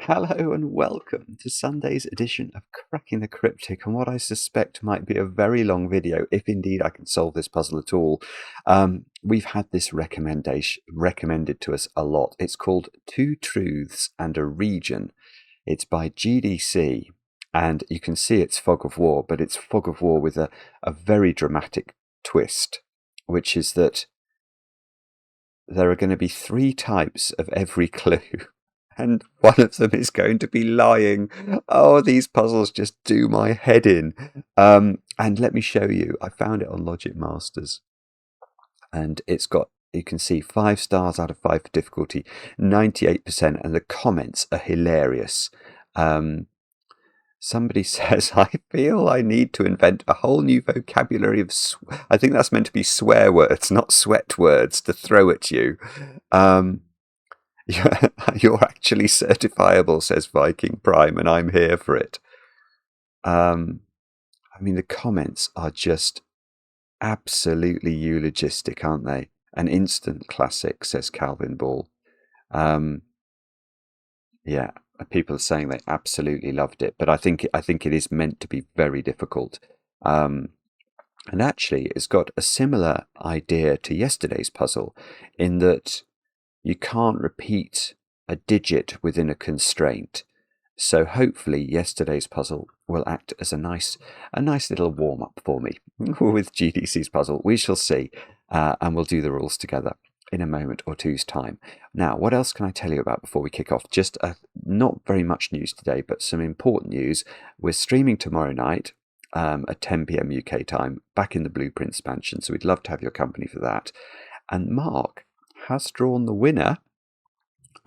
Hello and welcome to Sunday's edition of Cracking the Cryptic, and what I suspect might be a very long video, if indeed I can solve this puzzle at all. We've had this recommended to us a lot. It's called Two Truths and a Region. It's by GDC, and you can see it's fog of war, but it's fog of war with a very dramatic twist, which is that there are going to be 3 types of every clue. And one of them is going to be lying. Oh, these puzzles just do my head in. And let me show you. I found it on Logic Masters. And it's got, you can see 5 stars out of 5 for difficulty, 98%. And the comments are hilarious. Somebody says, I feel I need to invent a whole new vocabulary of, I think that's meant to be swear words, not sweat words, to throw at you. You're actually certifiable, says Viking Prime, and I'm here for it. I mean, the comments are just absolutely eulogistic, aren't they? An instant classic, says Calvin Ball. Yeah, people are saying they absolutely loved it, but I think it is meant to be very difficult. And actually, it's got a similar idea to yesterday's puzzle, in that you can't repeat a digit within a constraint. So hopefully yesterday's puzzle will act as a nice little warm-up for me with GDC's puzzle. We shall see, and we'll do the rules together in a moment or two's time. Now, what else can I tell you about before we kick off? Just not very much news today, but some important news. We're streaming tomorrow night at 10 p.m. UK time, back in the Blueprints Mansion, so we'd love to have your company for that. And Mark has drawn the winner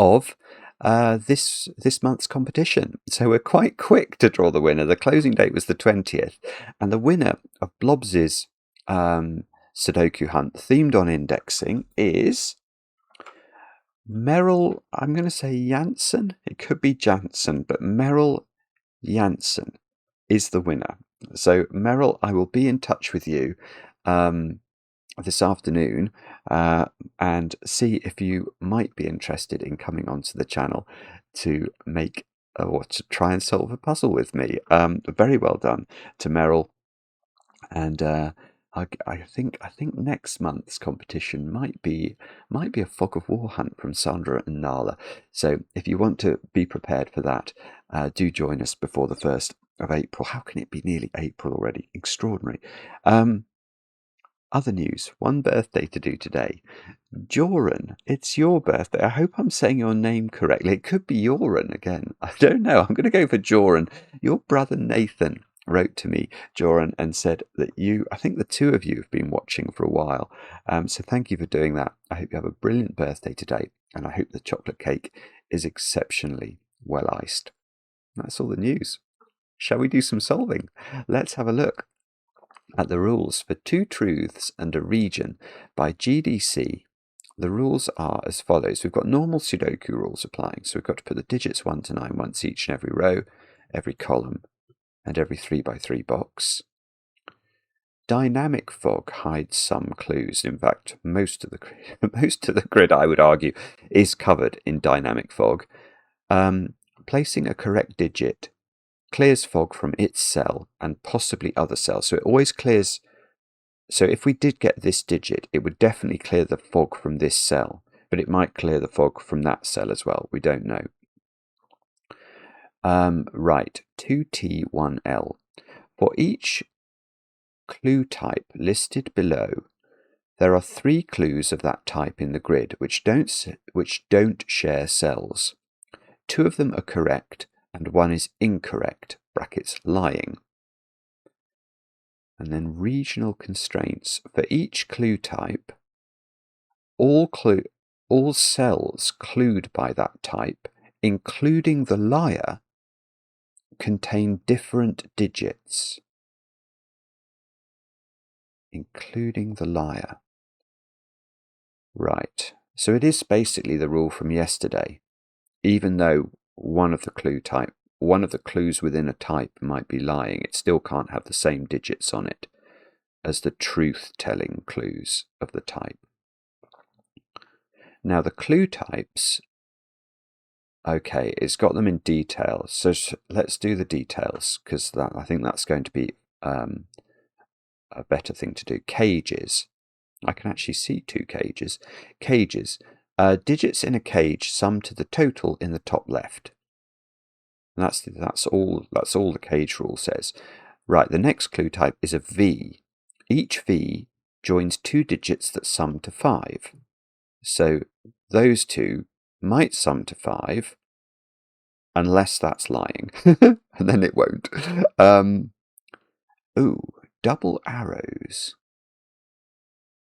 of this month's competition. So we're quite quick to draw the winner. The closing date was the 20th, and the winner of Blobs' Sudoku hunt themed on indexing is Meryl, I'm going to say Janssen. It could be Janssen, but Meryl Janssen is the winner. So Meryl, I will be in touch with you this afternoon and see if you might be interested in coming onto the channel to make or to try and solve a puzzle with me. Very well done to Meryl, and I think next month's competition might be a fog of war hunt from Sandra and Nala. So if you want to be prepared for that, do join us before the 1st of April. How can it be nearly April already? Extraordinary. Other news, one birthday to do today. Joran, it's your birthday. I hope I'm saying your name correctly. It could be Joran again. I don't know. I'm going to go for Joran. Your brother Nathan wrote to me, Joran, and said that I think the two of you have been watching for a while. So thank you for doing that. I hope you have a brilliant birthday today, and I hope the chocolate cake is exceptionally well iced. That's all the news. Shall we do some solving? Let's have a look at the rules for Two Truths and a Region by GDC. The rules are as follows. We've got normal Sudoku rules applying. So we've got to put the digits 1 to 9 once each in every row, every column, and every 3x3 box. Dynamic fog hides some clues. In fact, most of the grid, I would argue, is covered in dynamic fog. Placing a correct digit clears fog from its cell and possibly other cells. So it always clears. So if we did get this digit, it would definitely clear the fog from this cell, but it might clear the fog from that cell as well. We don't know. Right, 2T1L. For each clue type listed below, there are 3 clues of that type in the grid which don't share cells. 2 of them are correct, and 1 is incorrect, brackets lying. And then regional constraints. For each clue type, all cells clued by that type, including the liar, contain different digits. Including the liar. Right. So it is basically the rule from yesterday, even though one of the clues within a type might be lying, it still can't have the same digits on it as the truth-telling clues of the type. Now the clue types Okay, it's got them in detail. So let's do the details, because I think that's going to be a better thing to do. Cages. I can actually see 2 cages. Cages. Digits in a cage sum to the total in the top left. And that's all the cage rule says. Right, the next clue type is a V. Each V joins 2 digits that sum to 5. So those 2 might sum to 5, unless that's lying, and then it won't. Double arrows.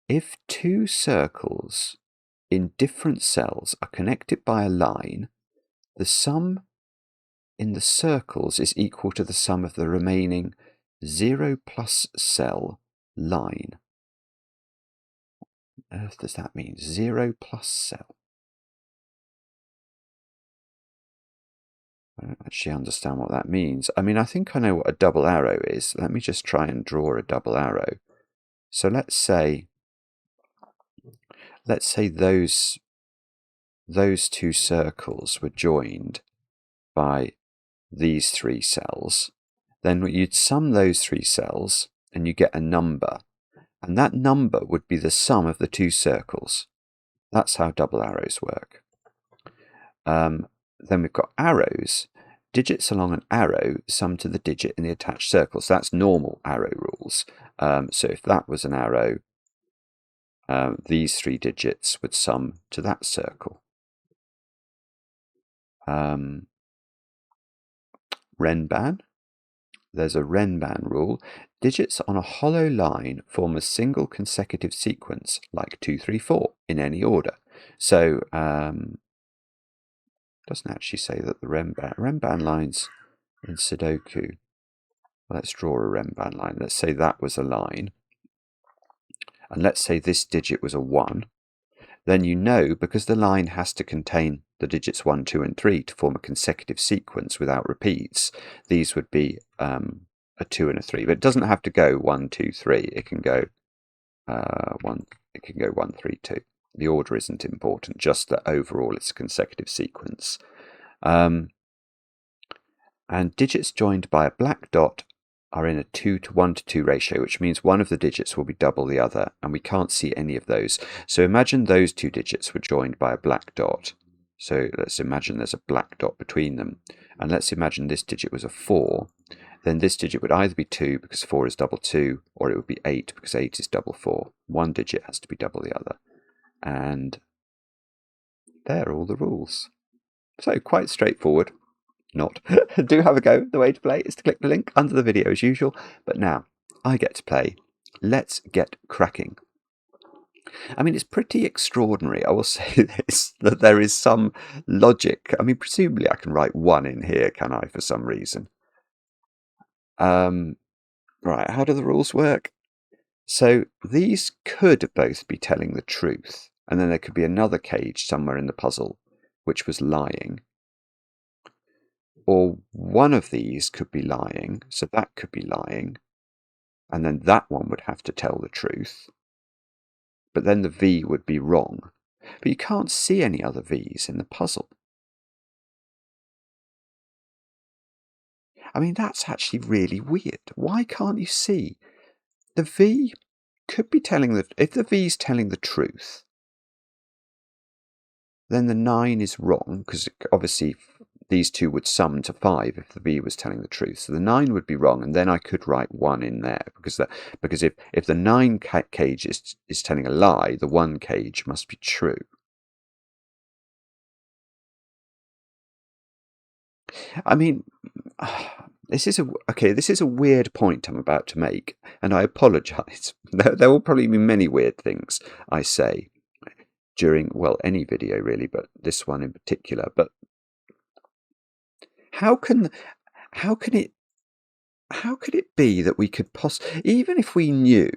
If 2 circles in different cells are connected by a line, the sum in the circles is equal to the sum of the remaining 0 plus cell line. What on earth does that mean? 0 plus cell? I don't actually understand what that means. I mean, I think I know what a double arrow is. Let me just try and draw a double arrow. So let's say those 2 circles were joined by these 3 cells. Then you'd sum those 3 cells and you get a number. And that number would be the sum of the 2 circles. That's how double arrows work. Then we've got arrows. Digits along an arrow sum to the digit in the attached circle. So that's normal arrow rules. So if that was an arrow, these 3 digits would sum to that circle. Renban. There's a Renban rule. Digits on a hollow line form a single consecutive sequence, like 2, 3, 4, in any order. So doesn't actually say that the Renban lines in Sudoku. Let's draw a Renban line. Let's say that was a line. And let's say this digit was a 1. Then you know, because the line has to contain the digits 1, 2, and 3 to form a consecutive sequence without repeats, these would be a 2 and a 3. But it doesn't have to go 1, 2, 3. It can go 1. It can go 1, 3, 2. The order isn't important, just that overall it's a consecutive sequence. And digits joined by a black dot are in a 2 to 1 to 2 ratio, which means one of the digits will be double the other, and we can't see any of those. So imagine those 2 digits were joined by a black dot. So let's imagine there's a black dot between them. And let's imagine this digit was a 4. Then this digit would either be 2 because 4 is double 2, or it would be 8 because 8 is double 4. One digit has to be double the other. And there are all the rules. So quite straightforward. Not. Do have a go. The way to play is to click the link under the video as usual. But now I get to play. Let's get cracking. I mean, it's pretty extraordinary, I will say this, that there is some logic. I mean, presumably I can write 1 in here, can I, for some reason? Right, how do the rules work? So these could both be telling the truth, and then there could be another cage somewhere in the puzzle which was lying. Or one of these could be lying, so that could be lying, and then that one would have to tell the truth. But then the V would be wrong. But you can't see any other V's in the puzzle. I mean, that's actually really weird. Why can't you see? The V could be telling if the V's telling the truth, then the 9 is wrong, because obviously these 2 would sum to 5 if the V was telling the truth. So the 9 would be wrong, and then I could write 1 in there, because if the 9 cage is telling a lie, the 1 cage must be true. I mean, this is a weird point I'm about to make, and I apologise. There will probably be many weird things I say during, well, any video really, but this one in particular. But how can it be that we could even if we knew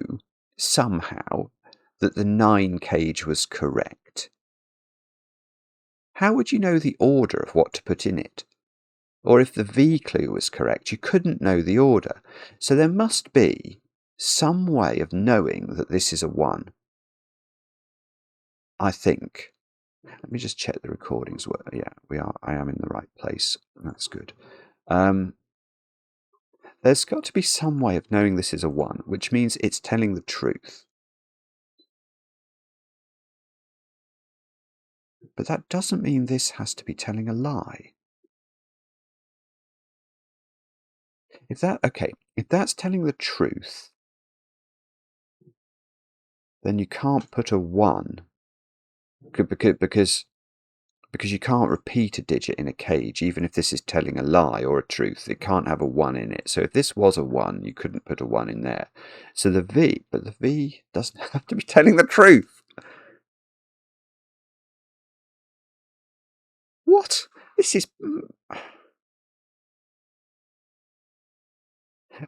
somehow that the 9 cage was correct, how would you know the order of what to put in it? Or if the V clue was correct, you couldn't know the order. So there must be some way of knowing that this is a 1, I think. Let me just check the recordings. Yeah, I am in the right place. That's good. There's got to be some way of knowing this is a 1, which means it's telling the truth. But that doesn't mean this has to be telling a lie. If that's telling the truth, then you can't put a 1 because you can't repeat a digit in a cage, even if this is telling a lie or a truth. It can't have a 1 in it. So if this was a 1, you couldn't put a 1 in there. So the V doesn't have to be telling the truth. What? This is...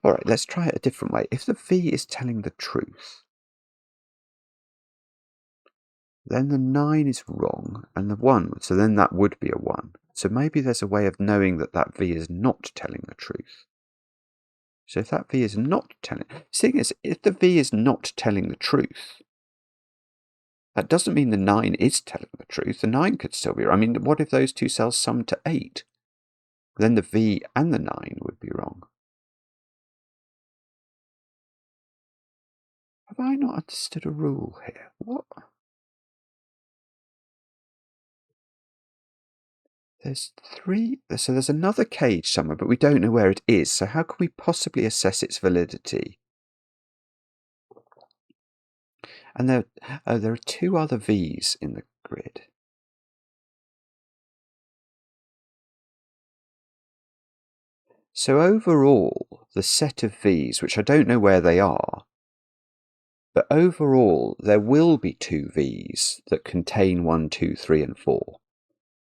All right, let's try it a different way. If the V is telling the truth, then the 9 is wrong and the 1, so then that would be a 1. So maybe there's a way of knowing that that V is not telling the truth. So if that V is not telling... The thing is, if the V is not telling the truth, that doesn't mean the 9 is telling the truth. The 9 could still be wrong. I mean, what if those two cells sum to 8? Then the V and the 9 would be wrong. Have I not understood a rule here? What? There's 3... So there's another cage somewhere, but we don't know where it is. So how can we possibly assess its validity? And there are 2 other V's in the grid. So overall, the set of V's, which I don't know where they are, but overall, there will be 2 V's that contain 1, 2, 3, and 4.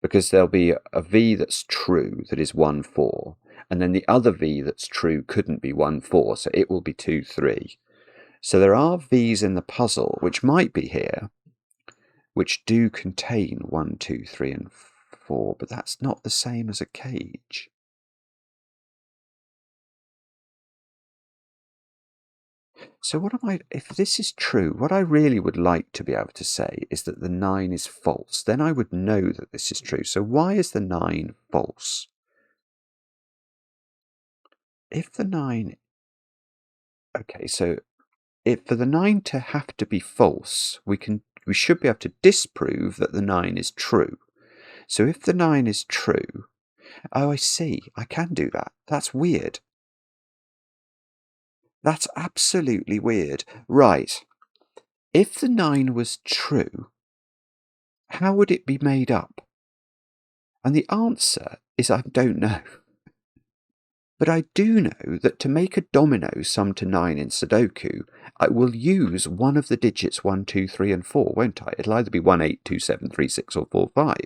Because there'll be a V that's true that is 1, 4. And then the other V that's true couldn't be 1, 4, so it will be 2, 3. So there are V's in the puzzle, which might be here, which do contain 1, 2, 3, and 4, but that's not the same as a cage. So if this is true, what I really would like to be able to say is that the 9 is false. Then I would know that this is true. So why is the 9 false? If the 9... Okay, so for the 9 to have to be false, we should be able to disprove that the 9 is true. So if the 9 is true... Oh, I see. I can do that. That's weird. That's absolutely weird. Right. If the 9 was true, how would it be made up? And the answer is I don't know. But I do know that to make a domino sum to 9 in Sudoku, I will use one of the digits 1, 2, 3, and 4, won't I? It'll either be 1, 8, 2, 7, 3, 6, or 4, 5.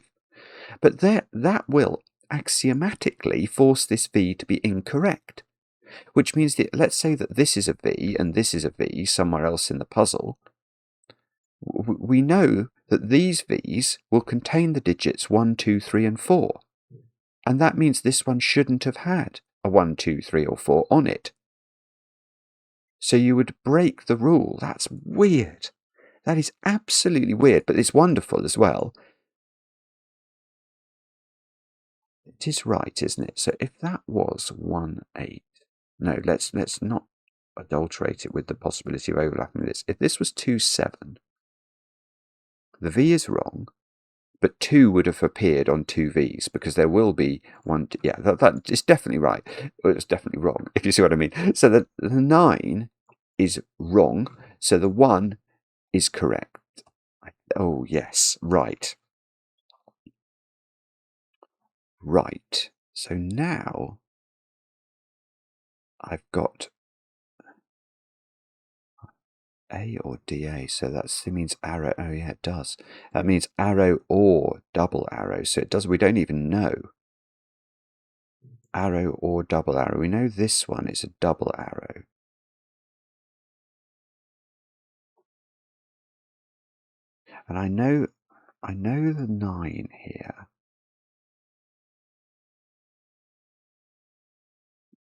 But that will axiomatically force this V to be incorrect. Which means that, let's say that this is a V and this is a V somewhere else in the puzzle. We know that these V's will contain the digits 1, 2, 3, and 4. And that means this one shouldn't have had a 1, 2, 3, or 4 on it. So you would break the rule. That's weird. That is absolutely weird, but it's wonderful as well. It is right, isn't it? So if that was 1, 8... No, let's not adulterate it with the possibility of overlapping this. If this was 2, 7, the V is wrong, but 2 would have appeared on 2 V's because there will be 1... Yeah, that is definitely right. Well, it's definitely wrong, if you see what I mean. So the 9 is wrong, so the 1 is correct. Oh, yes, right. Right. So now I've got A or DA, so that means arrow. Oh yeah, it does. That means arrow or double arrow. So it does. We don't even know. Arrow or double arrow. We know this one is a double arrow. And I know the 9 here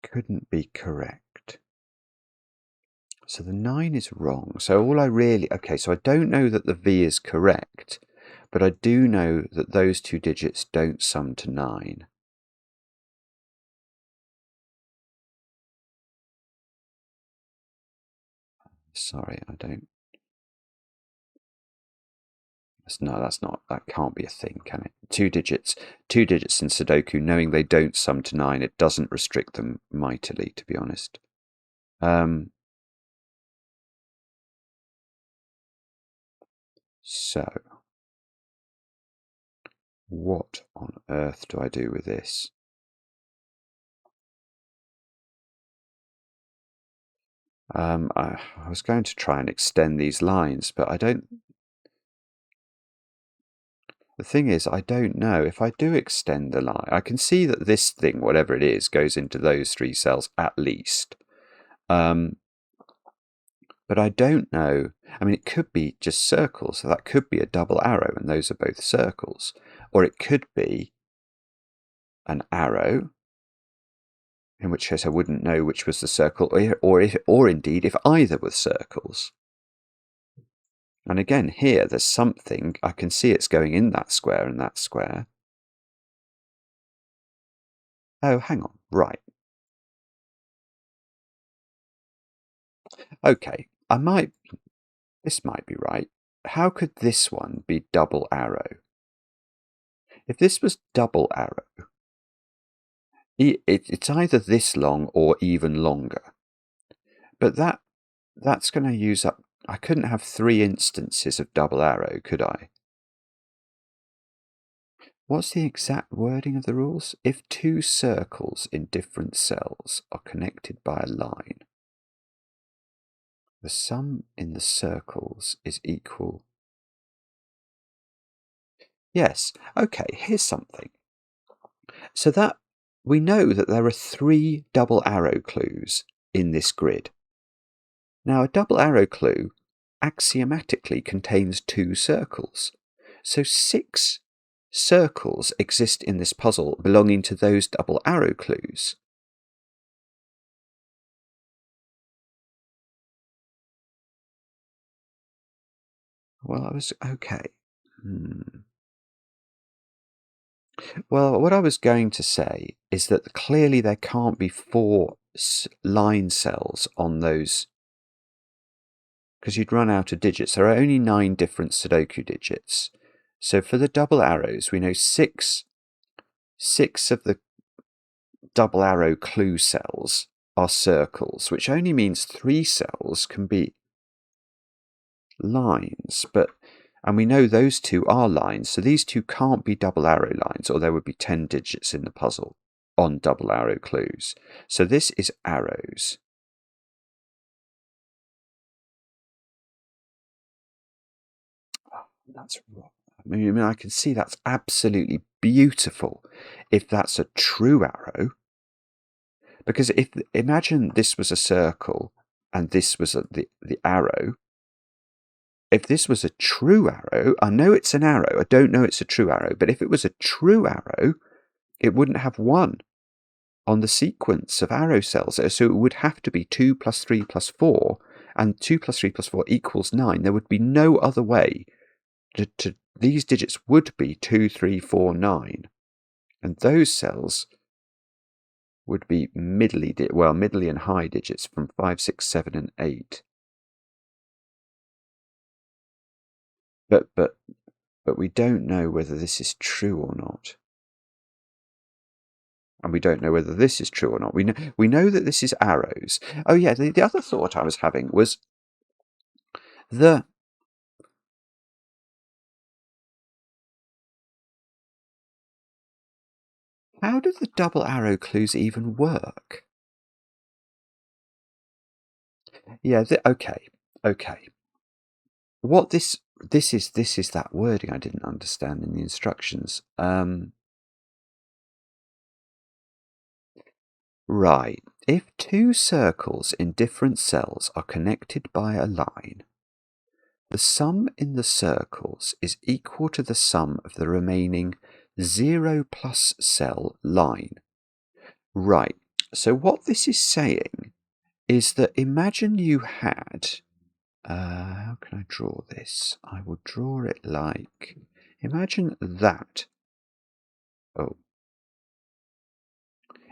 couldn't be correct. So the 9 is wrong. So all I really... Okay, so I don't know that the V is correct, but I do know that those two digits don't sum to 9. Sorry, I don't. No, that can't be a thing, can it? Two digits in Sudoku, knowing they don't sum to 9, it doesn't restrict them mightily, to be honest. So, what on earth do I do with this? I was going to try and extend these lines, but I don't. The thing is, I don't know. If I do extend the line, I can see that this thing, whatever it is, goes into those 3 cells at least. But I don't know. I mean, it could be just circles, so that could be a double arrow, and those are both circles. Or it could be an arrow, in which case I wouldn't know which was the circle, or indeed if either were circles. And again, here, there's something, I can see it's going in that square and that square. Oh, hang on, right. Okay, this might be right. How could this one be double arrow? If this was double arrow, it's either this long or even longer. But that's going to use up. I couldn't have 3 instances of double arrow, could I? What's the exact wording of the rules? If 2 circles in different cells are connected by a line, the sum in the circles is equal. Yes, okay, here's something. So that we know that there are 3 double arrow clues in this grid. Now, a double arrow clue axiomatically contains 2 circles. So 6 circles exist in this puzzle belonging to those double arrow clues. Well, I was okay. Well, what I was going to say is that clearly there can't be 4 line cells on those, because you'd run out of digits. There are only 9 different Sudoku digits. So for the double arrows, we know 6 of the double arrow clue cells are circles, which only means 3 cells can be lines, and we know those 2 are lines, so these 2 can't be double arrow lines, or there would be 10 digits in the puzzle on double arrow clues. So this is arrows. Oh, that's wrong. I mean, I can see that's absolutely beautiful if that's a true arrow. Because imagine this was a circle and this was the arrow. If this was a true arrow, I know it's an arrow, I don't know it's a true arrow, but if it was a true arrow, it wouldn't have 1 on the sequence of arrow cells. So it would have to be 2 plus 3 plus 4, and 2 plus 3 plus 4 equals 9. There would be no other way. These digits would be 2, 3, 4, 9. And those cells would be middly and high digits from 5, 6, 7, and 8. But we don't know whether this is true or not. And we don't know whether this is true or not. We know that this is arrows. Oh yeah, the other thought I was having was how do the double arrow clues even work? Yeah, okay. What this is that wording I didn't understand in the instructions. Right. If 2 circles in different cells are connected by a line, the sum in the circles is equal to the sum of the remaining 0 plus cell line. Right. So what this is saying is that imagine you had, how can I draw this? I will draw it like, Imagine that. Oh.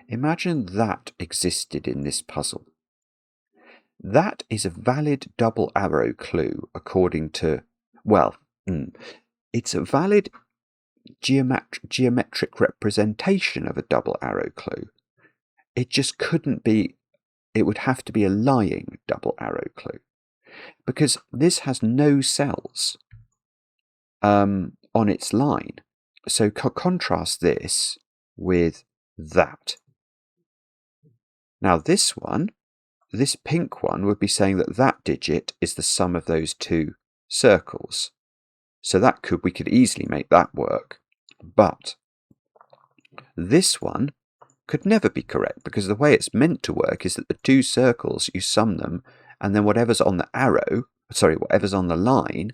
Imagine that existed in this puzzle. That is a valid double arrow clue according to, well, it's a valid geometric representation of a double arrow clue. It just couldn't be, it would have to be a lying double arrow clue, because this has no cells on its line. So contrast this with that. Now this one, this pink one, would be saying that that digit is the sum of those two circles. So that we could easily make that work. But this one could never be correct, because the way it's meant to work is that the two circles, you sum them, and then whatever's on the arrow, whatever's on the line,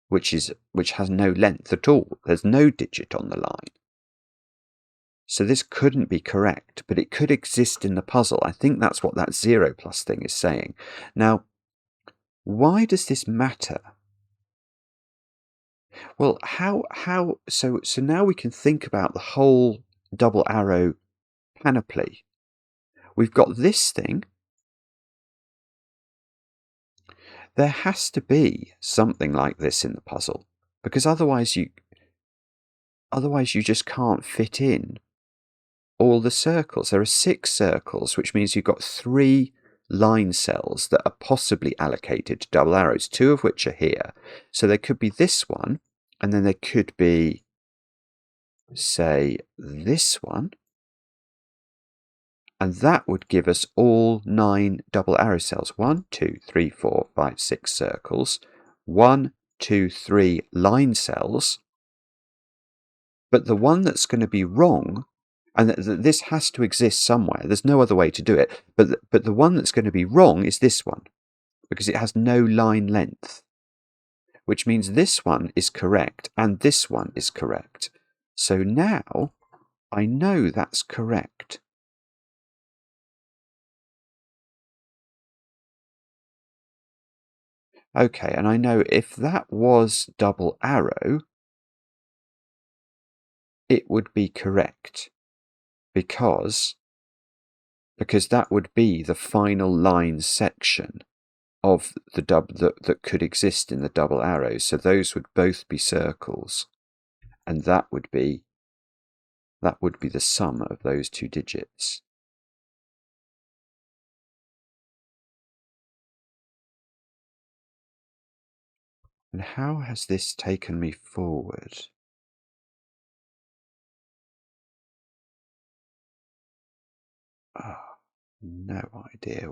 which has no length at all. There's no digit on the line. So this couldn't be correct, but it could exist in the puzzle. I think that's what that 0 plus thing is saying. Now, why does this matter? Well, so now we can think about the whole double arrow panoply. We've got this thing. There has to be something like this in the puzzle, because otherwise you just can't fit in all the circles. There are 6 circles, which means you've got 3 line cells that are possibly allocated to double arrows, 2 of which are here. So there could be this one, and then there could be, say, this one, and that would give us all 9 double arrow cells. 1, 2, 3, 4, 5, 6 circles, 1, 2, 3 line cells. But the one that's going to be wrong, and this has to exist somewhere, there's no other way to do it, but the one that's going to be wrong is this one, because it has no line length, which means this one is correct and this one is correct. So now I know that's correct. Okay, and I know if that was double arrow, it would be correct, because that would be the final line section of the that could exist in the double arrows. So those would both be circles, and that would be the sum of those 2 digits. And how has this taken me forward? Oh, no idea.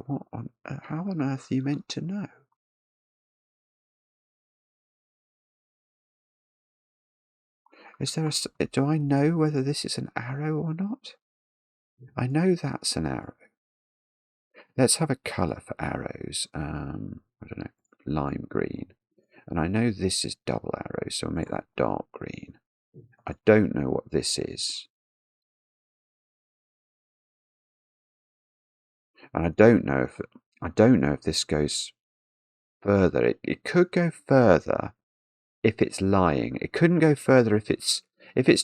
How on earth are you meant to know? Do I know whether this is an arrow or not? I know that's an arrow. Let's have a colour for arrows. I don't know, lime green. And I know this is double arrow, so I'll make that dark green. I don't know what this is. And I don't know if this goes further. It could go further if it's lying. It couldn't go further if it's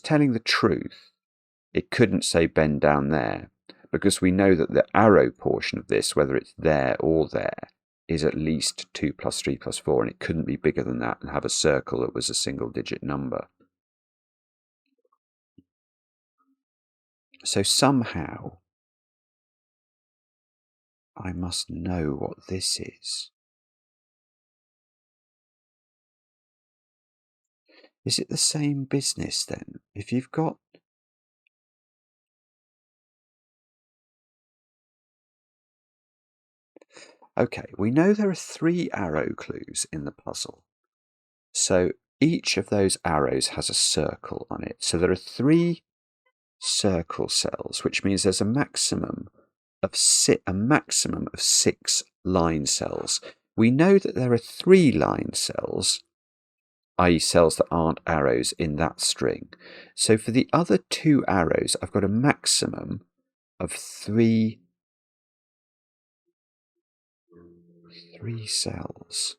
telling the truth. It couldn't say bend down there, because we know that the arrow portion of this, whether it's there or there, is at least 2 plus 3 plus 4, and it couldn't be bigger than that and have a circle that was a single-digit number. So somehow I must know what this is. Is it the same business then? If you've got... Okay, we know there are 3 arrow clues in the puzzle. So each of those arrows has a circle on it. So there are 3 circle cells, which means there's a maximum of 6 line cells. We know that there are 3 line cells, i.e. cells that aren't arrows, in that string. So for the other 2 arrows, I've got a maximum of 3 cells.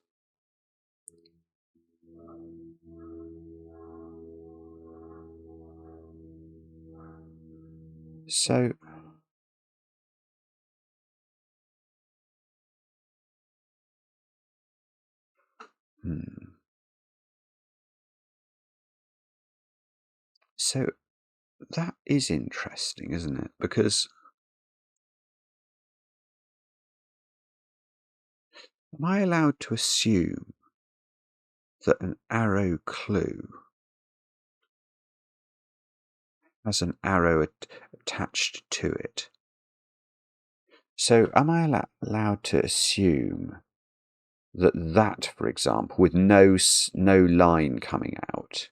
So so that is interesting, isn't it? Because am I allowed to assume that an arrow clue has an arrow attached to it? So am I allowed to assume that, for example, with no line coming out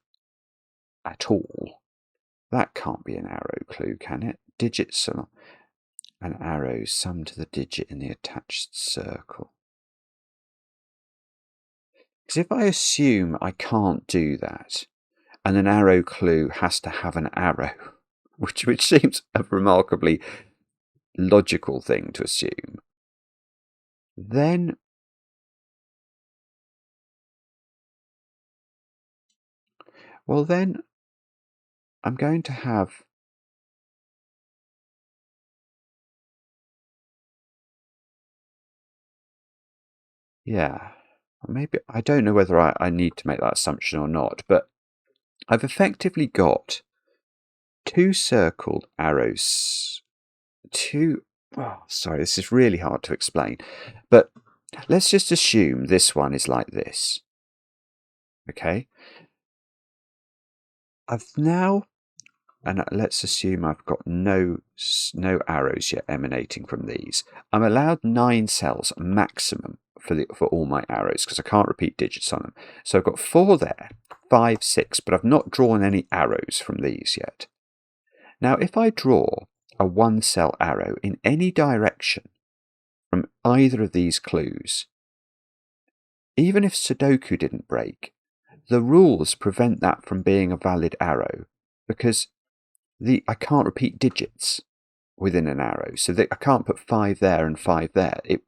at all, that can't be an arrow clue, can it? Digits are an arrow summed to the digit in the attached circle. Because if I assume I can't do that, and an arrow clue has to have an arrow, which seems a remarkably logical thing to assume, then I'm going to have maybe I don't know whether I need to make that assumption or not, but I've effectively got two circled arrows, sorry, this is really hard to explain, but let's just assume this one is like this. Okay, and let's assume I've got no arrows yet emanating from these. I'm allowed 9 cells maximum for all my arrows because I can't repeat digits on them. So I've got 4 there, 5, 6, but I've not drawn any arrows from these yet. Now, if I draw a 1-cell arrow in any direction from either of these clues, even if Sudoku didn't break, the rules prevent that from being a valid arrow because I can't repeat digits within an arrow, so I can't put 5 there and 5 there. It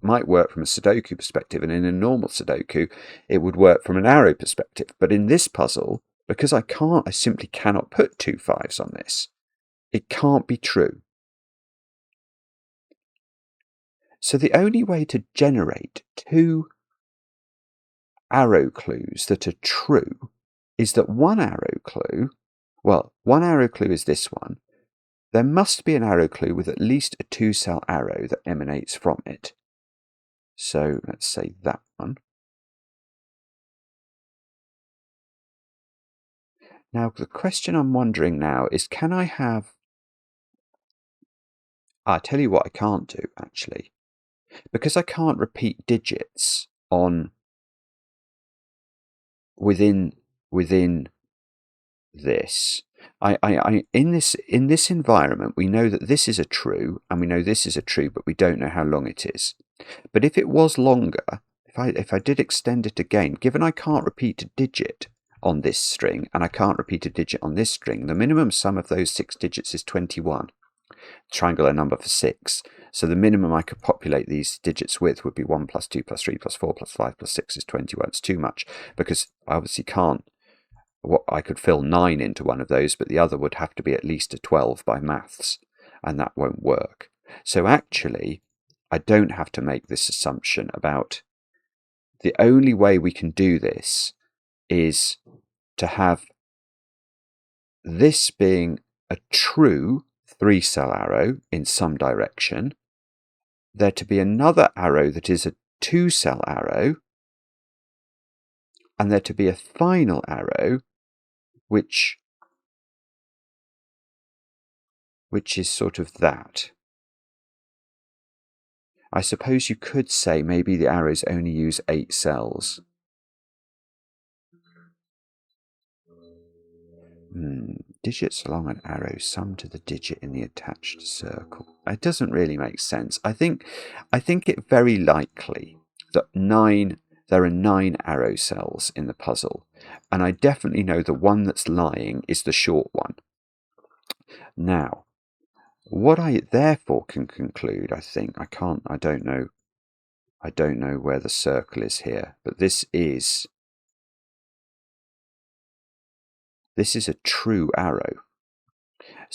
might work from a Sudoku perspective, and in a normal Sudoku, it would work from an arrow perspective. But in this puzzle, because I simply cannot put 2 5s on this. It can't be true. So the only way to generate 2 arrow clues that are true is that one arrow clue is this one. There must be an arrow clue with at least a 2-cell arrow that emanates from it. So let's say that one. Now the question I'm wondering now is, can I have... I'll tell you what I can't do, actually. Because I can't repeat digits within this. In this environment, we know that this is a true, and we know this is a true, but we don't know how long it is. But if it was longer, if I did extend it again, given I can't repeat a digit on this string and I can't repeat a digit on this string, the minimum sum of those 6 digits is 21. Triangular number for 6. So the minimum I could populate these digits with would be 1 plus 2 plus 3 plus 4 plus 5 plus 6 is 21. It's too much because I obviously can't. I could fill 9 into one of those, but the other would have to be at least a 12 by maths, and that won't work. So actually, I don't have to make this assumption about... The only way we can do this is to have this being a true 3-cell arrow in some direction, there to be another arrow that is a 2-cell arrow, and there to be a final arrow which is sort of that. I suppose you could say maybe the arrows only use 8 cells. Digits along an arrow sum to the digit in the attached circle. It doesn't really make sense. I think it very likely that there are 9 arrow cells in the puzzle, and I definitely know the one that's lying is the short one. Now, what I therefore can conclude, I don't know where the circle is here, but this is a true arrow.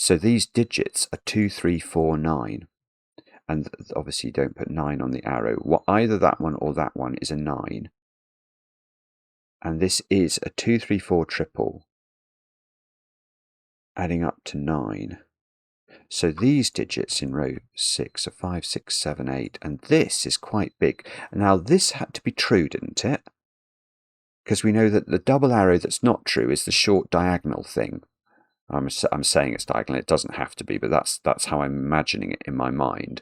So these digits are 2, 3, 4, 9. And obviously you don't put 9 on the arrow. Either that one or that one is a 9. And this is a 2, 3, 4 triple adding up to 9. So these digits in row 6 are 5, 6, 7, 8. And this is quite big. Now this had to be true, didn't it? Because we know that the double arrow that's not true is the short diagonal thing. I'm saying it's diagonal. It doesn't have to be, but that's how I'm imagining it in my mind.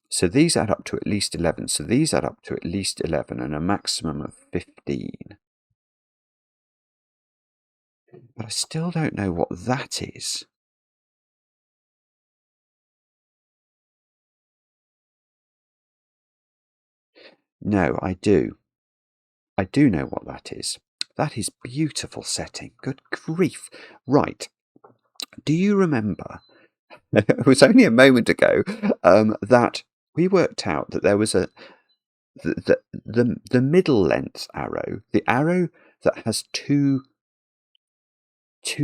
So these add up to at least 11. So these add up to at least 11 and a maximum of 15. But I still don't know what that is. No, I do. I do know what that is. That is beautiful setting. Good grief. Right. Do you remember, it was only a moment ago, that we worked out that there was the middle length arrow, the arrow that has two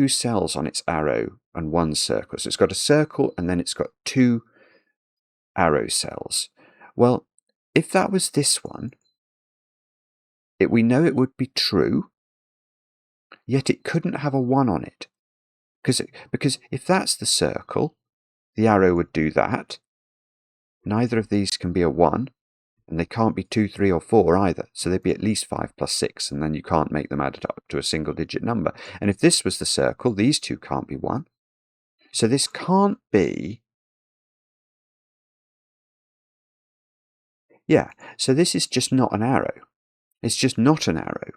cells on its arrow and one circle. So it's got a circle and then it's got 2 arrow cells. Well, if that was this one, we know it would be true, yet it couldn't have a 1 on it. Because if that's the circle, the arrow would do that. Neither of these can be a 1, and they can't be 2, 3, or 4 either. So they'd be at least 5 plus 6, and then you can't make them add up to a single digit number. And if this was the circle, these two can't be 1. So this can't be... Yeah, so this is just not an arrow. It's just not an arrow.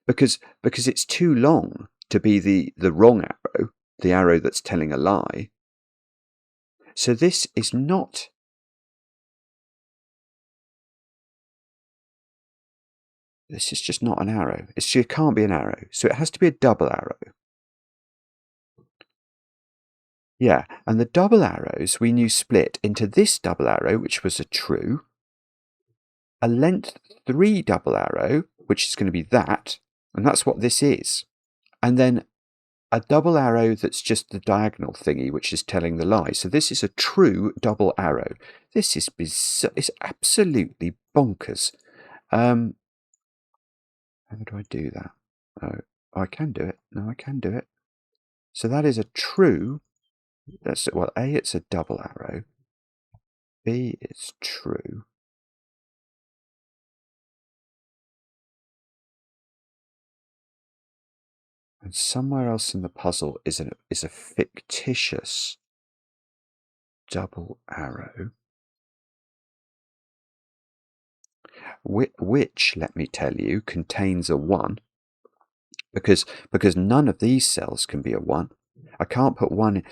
Because it's too long to be the wrong arrow, the arrow that's telling a lie. So this is not... This is just not an arrow. It can't be an arrow. So it has to be a double arrow. Yeah, and the double arrows we knew split into this double arrow, which was a true, a length 3 double arrow, which is going to be that, and that's what this is. And then a double arrow that's just the diagonal thingy, which is telling the lie. So this is a true double arrow. This is bizarre. It's absolutely bonkers. How do I do that? Oh, I can do it. No, I can do it. So that is a true. Well, A, it's a double arrow. B, it's true. And somewhere else in the puzzle is a fictitious double arrow, which, let me tell you, contains a 1, because none of these cells can be a 1. I can't put 1 in.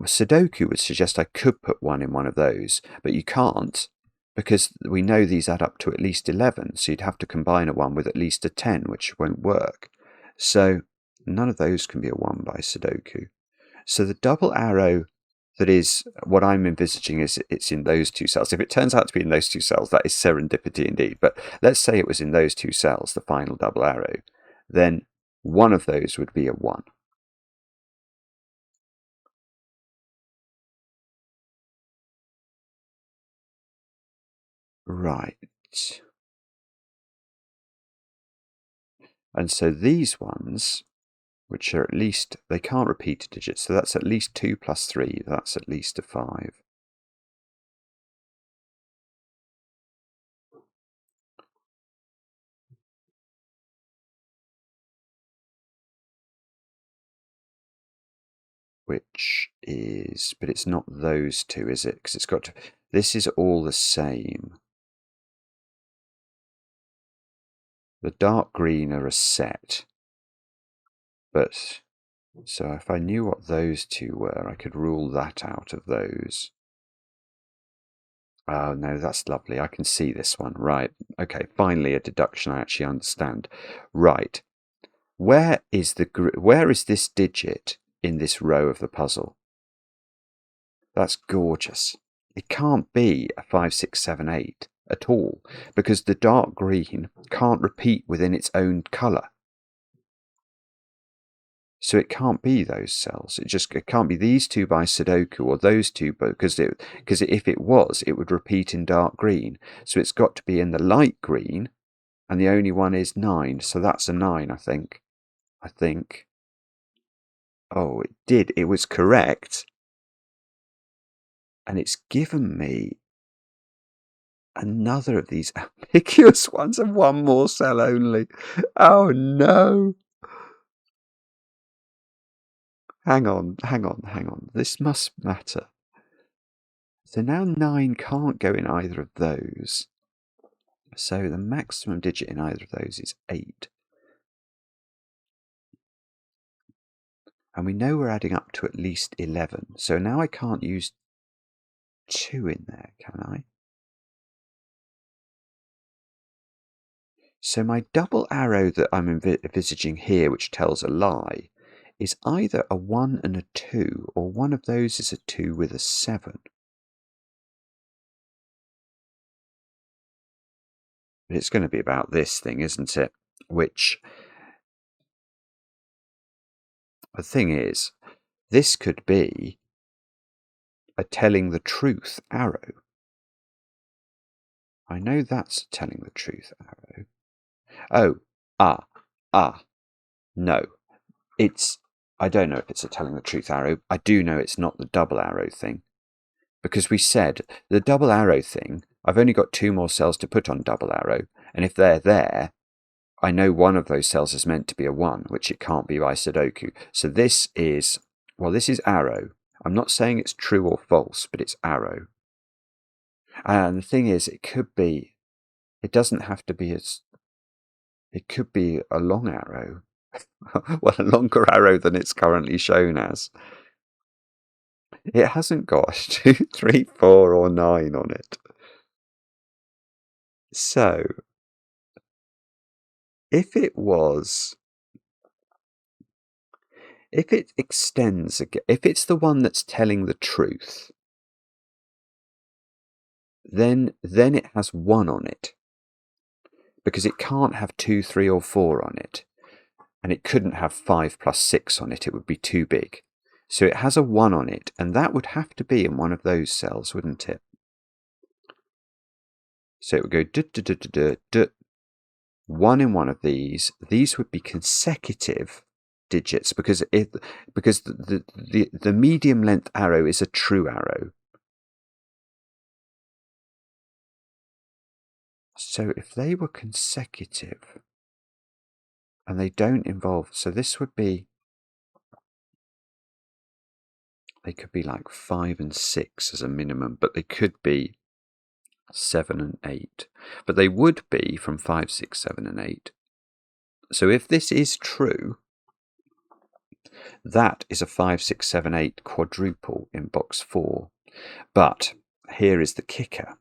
Sudoku would suggest I could put 1 in one of those, but you can't, because we know these add up to at least 11, so you'd have to combine a 1 with at least a 10, which won't work. So none of those can be a 1 by Sudoku. So the double arrow that is what I'm envisaging is it's in those 2 cells. If it turns out to be in those 2 cells, that is serendipity indeed. But let's say it was in those 2 cells, the final double arrow, then one of those would be a 1. Right. And so these ones, which are at least, they can't repeat a digit, so that's at least 2 plus 3, that's at least a 5. Which is, but it's not those 2, is it? Because it's got to, this is all the same. The dark green are a set. But, so if I knew what those 2 were, I could rule that out of those. Oh, no, that's lovely. I can see this one. Right. Okay, finally a deduction I actually understand. Right. Where is this digit in this row of the puzzle? That's gorgeous. It can't be a 5, 6, 7, 8 at all, because the dark green can't repeat within its own colour. So it can't be those cells. It can't be these two by Sudoku or those two, because if it was, it would repeat in dark green. So it's got to be in the light green, and the only one is 9. So that's a 9, I think. Oh, it did. It was correct. And it's given me another of these ambiguous ones and one more cell only. Oh no. Hang on. This must matter. So now 9 can't go in either of those. So the maximum digit in either of those is 8. And we know we're adding up to at least 11. So now I can't use 2 in there, can I? So my double arrow that I'm envisaging here, which tells a lie, is either a 1 and a 2, or one of those is a 2 with a 7. But it's going to be about this thing, isn't it? Which, the thing is, this could be a telling the truth arrow. I know that's a telling the truth arrow. No. I don't know if it's a telling the truth arrow. I do know it's not the double arrow thing. Because we said the double arrow thing, I've only got 2 more cells to put on double arrow. And if they're there, I know one of those cells is meant to be a 1, which it can't be by Sudoku. So this is arrow. I'm not saying it's true or false, but it's arrow. And the thing is, it doesn't have to be it could be a long arrow. Well, a longer arrow than it's currently shown as. It hasn't got 2, 3, 4 or 9 on it. So, if it extends again, if it's the one that's telling the truth, then it has 1 on it. Because it can't have 2, 3 or 4 on it. And it couldn't have 5 plus 6 on it. It would be too big. So it has a 1 on it, and that would have to be in one of those cells, wouldn't it? So it would go 1 in one of these. These would be consecutive digits because the medium length arrow is a true arrow. So if they were consecutive and they don't involve, so this would be, they could be like 5 and 6 as a minimum, but they could be 7 and 8. But they would be from 5, 6, 7 and 8. So if this is true, that is a 5, 6, 7, 8 quadruple in box 4. But here is the kicker.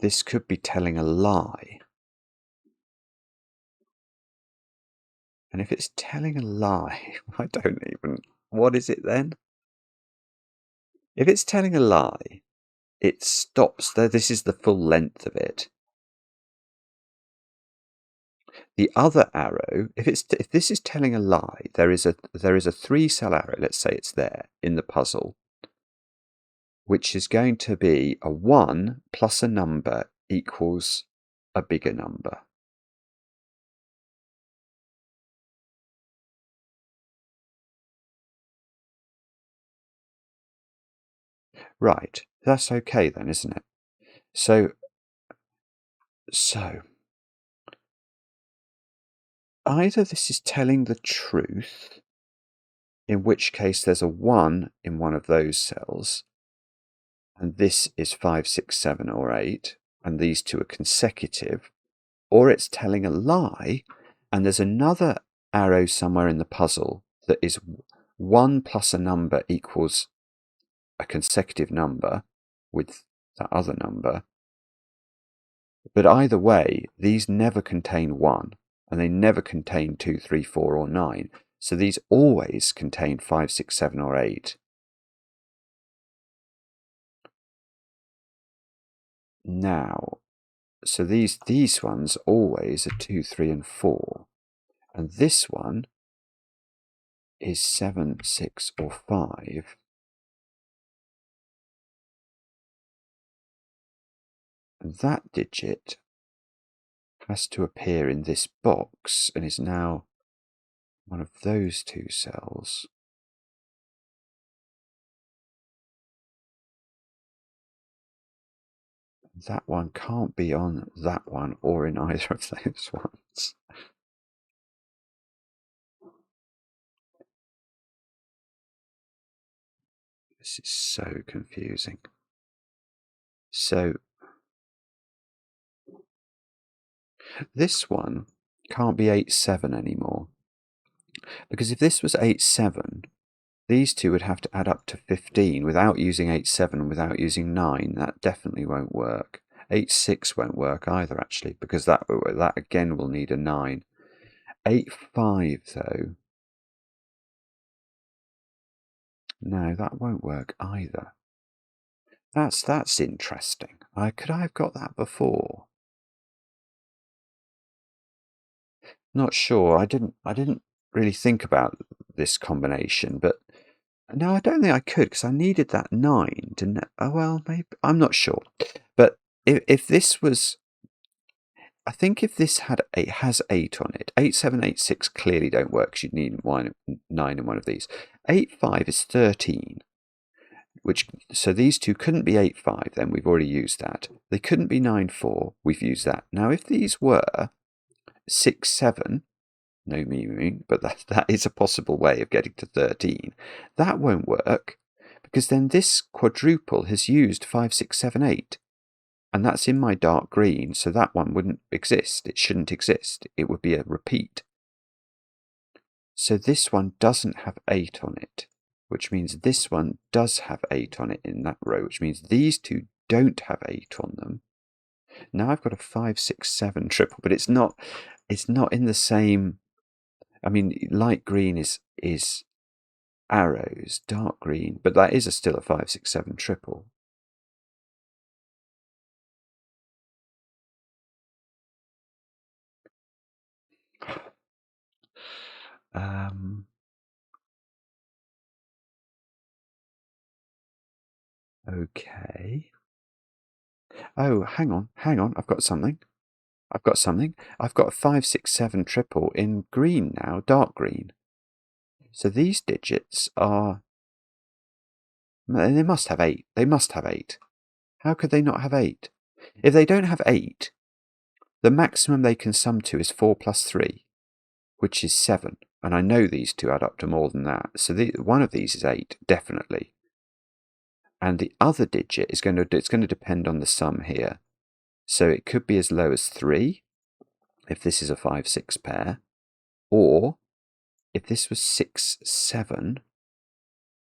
This could be telling a lie. And if it's telling a lie, what is it then? If it's telling a lie, it stops there. This is the full length of it. The other arrow, if this is telling a lie, there is a 3-cell arrow, let's say it's there in the puzzle, which is going to be a 1 plus a number equals a bigger number. Right, that's okay then, isn't it? So either this is telling the truth, in which case there's a 1 in one of those cells, and this is 5, 6, 7 or 8, and these two are consecutive, or it's telling a lie, and there's another arrow somewhere in the puzzle that is 1 plus a number equals a consecutive number with that other number. But either way, these never contain 1, and they never contain 2, 3, 4 or 9. So these always contain 5, 6, 7 or 8. Now, so these ones always are 2, 3 and 4. And this one is 7, 6, or 5, that digit has to appear in this box and is now one of those two cells. That one can't be on that one or in either of those ones. This is so confusing. So this one can't be 8, 7 anymore. Because if this was 8, 7, these two would have to add up to 15 without using 8, 7 and without using 9. That definitely won't work. 8, 6 won't work either, actually, because that again will need a 9. 8, 5, though. No, that won't work either. That's interesting. Could I have got that before? Not sure. I didn't really think about this combination, but no, I don't think I could because I needed that 9 to know. Oh well, maybe I'm not sure. But if this was, I think if this has 8 on it, 8, 7, 8, 6 clearly don't work because you'd need 9 in one of these. 8, 5 is 13. So these two couldn't be 8, 5, then we've already used that. They couldn't be 9, 4, we've used that. Now if these were 6, 7, no meaning, but that is a possible way of getting to 13, that won't work, because then this quadruple has used 5, 6, 7, 8, and that's in my dark green, so that one wouldn't exist. It shouldn't exist. It would be a repeat. So this one doesn't have 8 on it, which means this one does have 8 on it in that row, which means these two don't have 8 on them. Now I've got a 5, 6, 7 triple, but it's not in the same. I mean, light green is arrows, dark green, but that is still a 5, 6, 7 triple. Okay. Oh, hang on. I've got something. I've got a 5, 6, 7 triple in green now, dark green. So these digits are. They must have 8. They must have 8. How could they not have 8? If they don't have 8, the maximum they can sum to is 4 plus 3, which is 7. And I know these two add up to more than that. So one of these is 8, definitely. And the other digit is going to depend on the sum here. So it could be as low as 3, if this is a 5, 6 pair. Or, if this was 6, 7,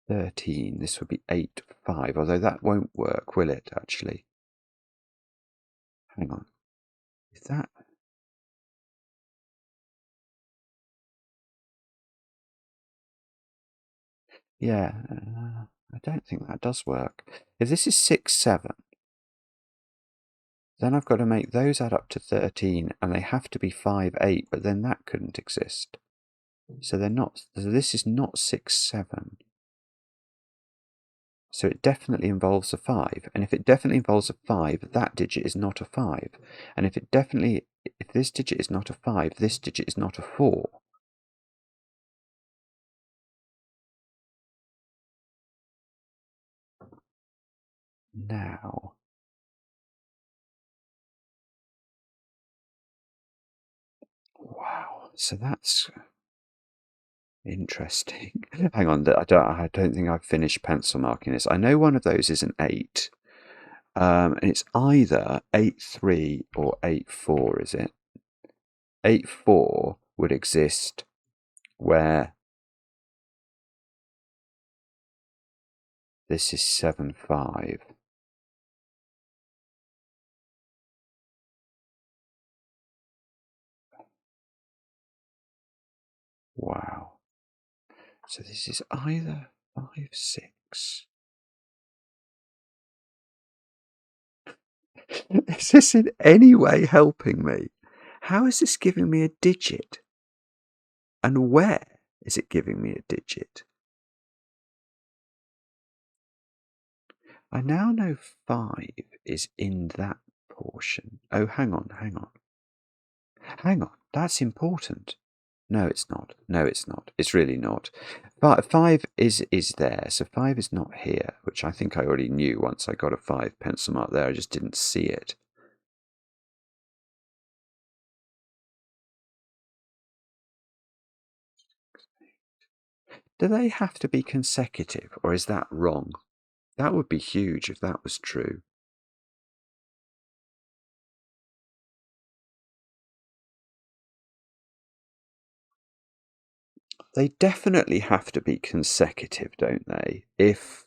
13, this would be 8, 5. Although that won't work, will it, actually? Hang on. Is that... Yeah, I don't think that does work. If this is 6, 7, then I've got to make those add up to 13, and they have to be 5, 8, but then that couldn't exist. So they're not. So this is not 6, 7. So it definitely involves a 5, and if it definitely involves a 5, that digit is not a 5. And if this digit is not a 5, this digit is not a 4. Now, wow, so that's interesting. Hang on, I don't think I've finished pencil marking this. I know one of those is an 8, and it's either 8, 3 or 8, 4, is it? 8, 4 would exist where this is 7, 5. Wow. So this is either 5, 6. Is this in any way helping me? How is this giving me a digit? And where? Is it giving me a digit? I now know 5 is in that portion. Oh, hang on. Hang on, that's important. No, it's not. No, it's not. It's really not. But 5 is there, so 5 is not here, which I think I already knew once I got a 5 pencil mark there. I just didn't see it. Do they have to be consecutive, or is that wrong? That would be huge if that was true. They definitely have to be consecutive, don't they? If...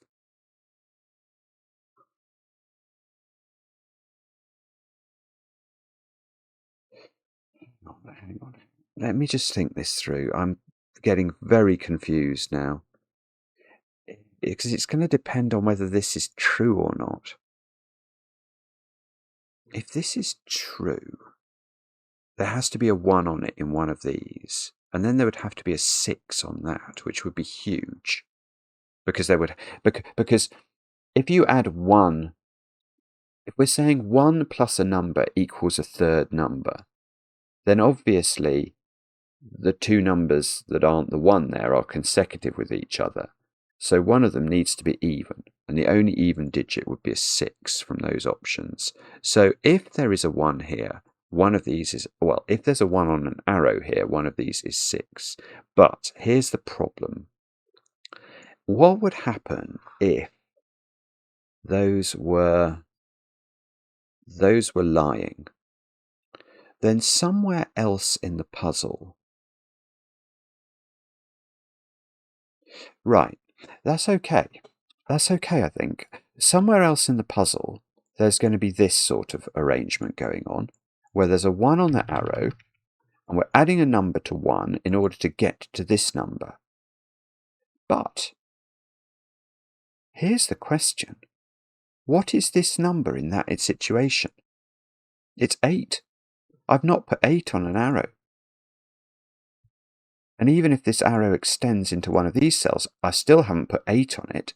Hang on. Let me just think this through. I'm getting very confused now. Because it's going to depend on whether this is true or not. If this is true, there has to be a 1 on it in one of these. And then there would have to be a 6 on that, which would be huge. Because if you add 1, if we're saying 1 plus a number equals a third number, then obviously the two numbers that aren't the 1 there are consecutive with each other. So one of them needs to be even, and the only even digit would be a 6 from those options. So if there is a 1 here, one of these is, well, if there's a 1 on an arrow here, one of these is 6. But here's the problem. What would happen if those were lying? Then somewhere else in the puzzle... Right. That's okay. That's okay, I think. Somewhere else in the puzzle, there's going to be this sort of arrangement going on, where there's a 1 on the arrow, and we're adding a number to 1 in order to get to this number. But here's the question. What is this number in that situation? It's 8. I've not put 8 on an arrow. And even if this arrow extends into one of these cells, I still haven't put 8 on it.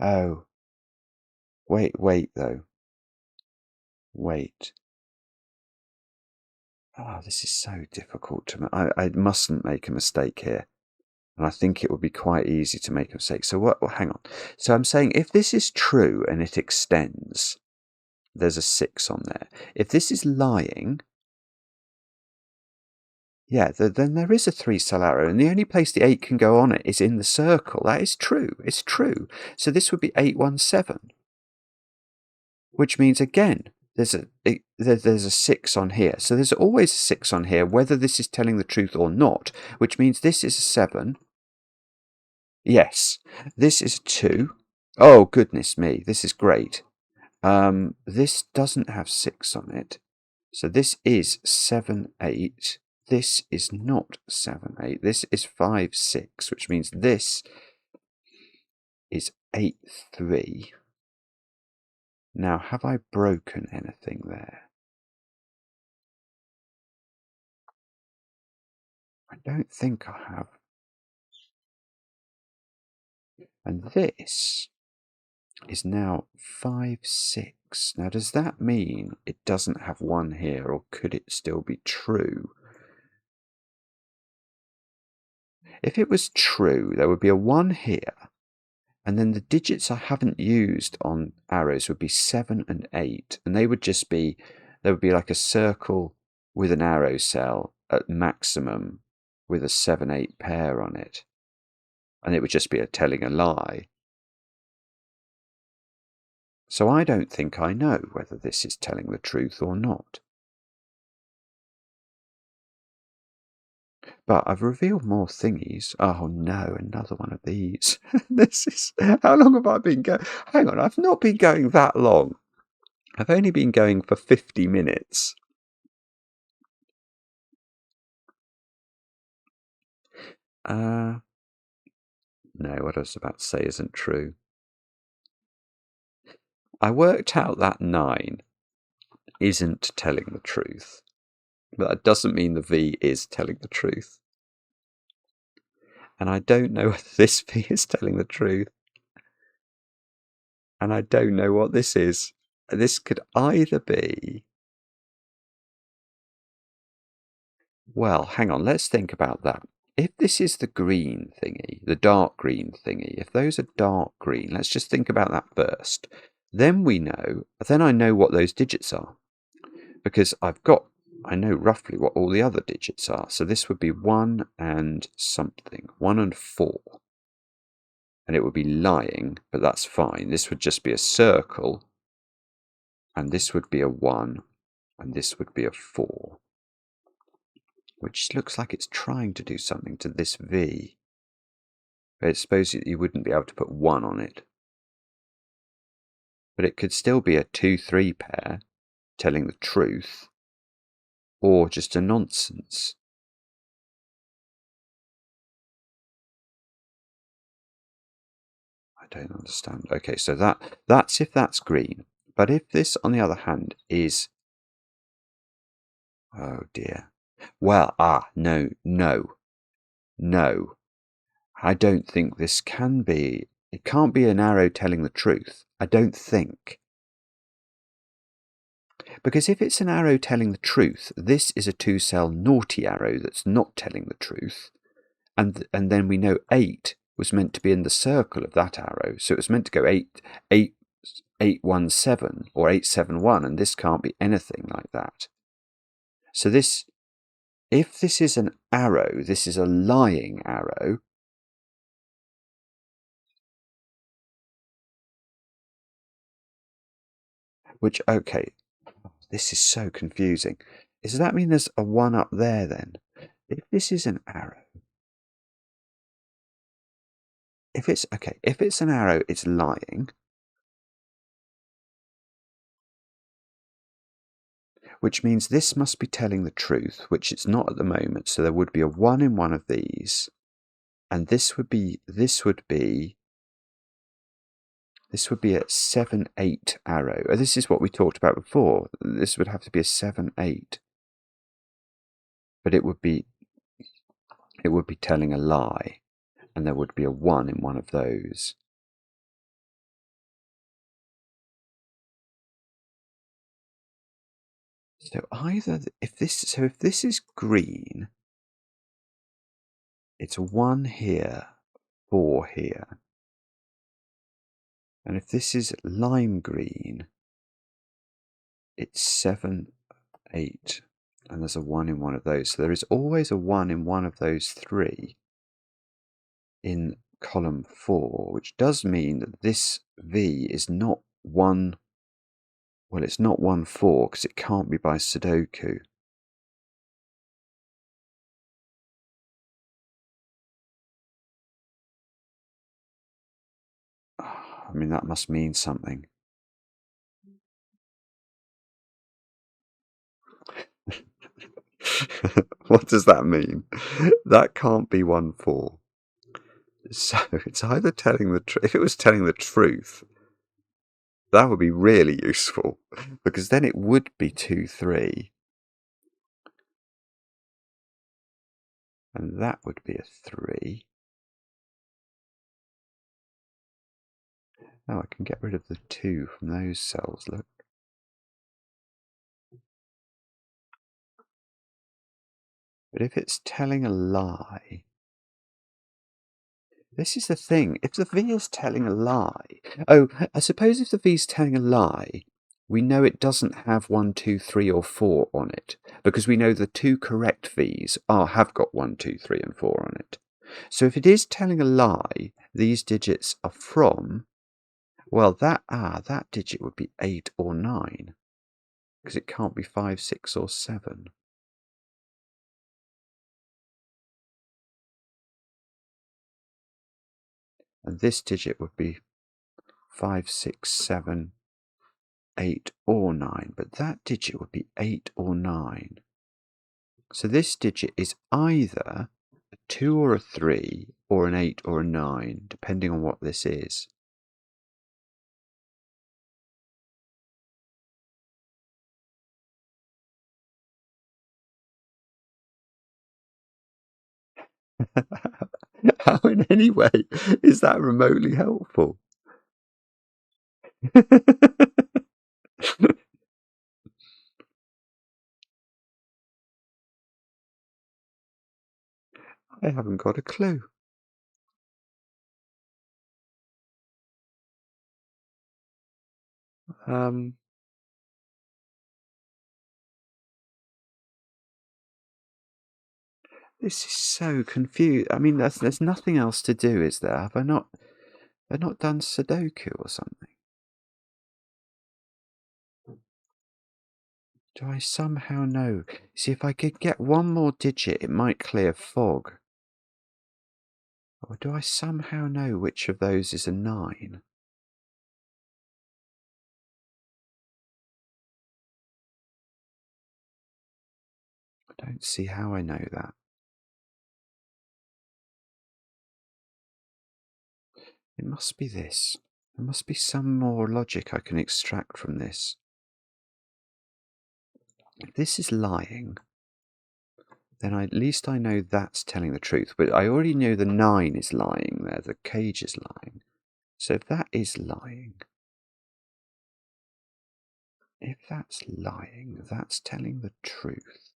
Oh. Wait, though. Wait. Oh, this is so difficult to... I mustn't make a mistake here. And I think it would be quite easy to make a mistake. So what? Well, hang on. So I'm saying if this is true and it extends, there's a 6 on there. If this is lying... Yeah, then there is a 3-cell arrow, and the only place the 8 can go on it is in the circle. That is true. It's true. So this would be 817, which means, again, there's a 6 on here. So there's always a 6 on here, whether this is telling the truth or not, which means this is a 7. Yes, this is a 2. Oh, goodness me, this is great. This doesn't have 6 on it. So this is 7, 8. This is not 7, 8. This is 5, 6, which means this is 8, 3. Now, have I broken anything there? I don't think I have. And this is now 5, 6. Now, does that mean it doesn't have 1 here, or could it still be true? If it was true, there would be a 1 here, and then the digits I haven't used on arrows would be 7 and 8, and they would just be, there would be like a circle with an arrow cell at maximum with a 7, 8 pair on it, and it would just be telling a lie. So I don't think I know whether this is telling the truth or not. But I've revealed more thingies. Oh no, another one of these. This is... How long have I been going? Hang on, I've not been going that long. I've only been going for 50 minutes. No, what I was about to say isn't true. I worked out that 9 isn't telling the truth. But that doesn't mean the V is telling the truth. And I don't know whether this V is telling the truth. And I don't know what this is. This could either be... Well, hang on, let's think about that. If this is the green thingy, the dark green thingy, if those are dark green, let's just think about that first. Then I know what those digits are. Because I know roughly what all the other digits are. So this would be 1 and something, 1 and 4. And it would be lying, but that's fine. This would just be a circle. And this would be a 1. And this would be a 4. Which looks like it's trying to do something to this V. But I suppose you wouldn't be able to put 1 on it. But it could still be a 2-3 pair telling the truth, or just a nonsense. I don't understand. Okay, so that's if that's green. But if this, on the other hand, is... Oh dear. Well, no. I don't think this can be... It can't be an arrow telling the truth. I don't think. Because if it's an arrow telling the truth, this is a 2-cell naughty arrow that's not telling the truth. And then we know 8 was meant to be in the circle of that arrow. So it was meant to go 817 or 871, and this can't be anything like that. So this, if this is an arrow, this is a lying arrow. Which, okay, this is so confusing. Does that mean there's a 1 up there then? If this is an arrow, if it's an arrow, it's lying. Which means this must be telling the truth, which it's not at the moment. So there would be a 1 in one of these. And this would be a 7-8 arrow. This is what we talked about before. This would have to be a 7-8. But it would be telling a lie. And there would be a 1 in one of those. So if this is green, it's 1 here, 4 here. And if this is lime green, it's 7, 8. And there's a 1 in one of those. So there is always a 1 in one of those 3 in column 4, which does mean that this V is not 1. Well, it's not 1, 4 because it can't be by Sudoku. I mean, that must mean something. What does that mean? That can't be 1, 4. So it's either telling the truth. If it was telling the truth, that would be really useful, because then it would be 2, 3. And that would be a 3. Oh, I can get rid of the 2 from those cells, look. But if it's telling a lie... This is the thing. If the V is telling a lie... Oh, I suppose if the V is telling a lie, we know it doesn't have 1, 2, 3 or 4 on it, because we know the 2 correct V's have got 1, 2, 3 and 4 on it. So if it is telling a lie, these digits are from... Well, that digit would be 8 or 9, because it can't be 5, 6 or 7. And this digit would be 5, 6, 7, 8 or 9, but that digit would be 8 or 9. So this digit is either a 2 or a 3 or an 8 or a 9, depending on what this is. How in any way is that remotely helpful? I haven't got a clue. This is so confused. I mean, there's nothing else to do, is there? Have I not done Sudoku or something? Do I somehow know? See, if I could get one more digit, it might clear fog. Or do I somehow know which of those is a 9? I don't see how I know that. It must be this. There must be some more logic I can extract from this. If this is lying, then at least I know that's telling the truth. But I already know the 9 is lying there. The cage is lying. So if that is lying, if that's lying, that's telling the truth.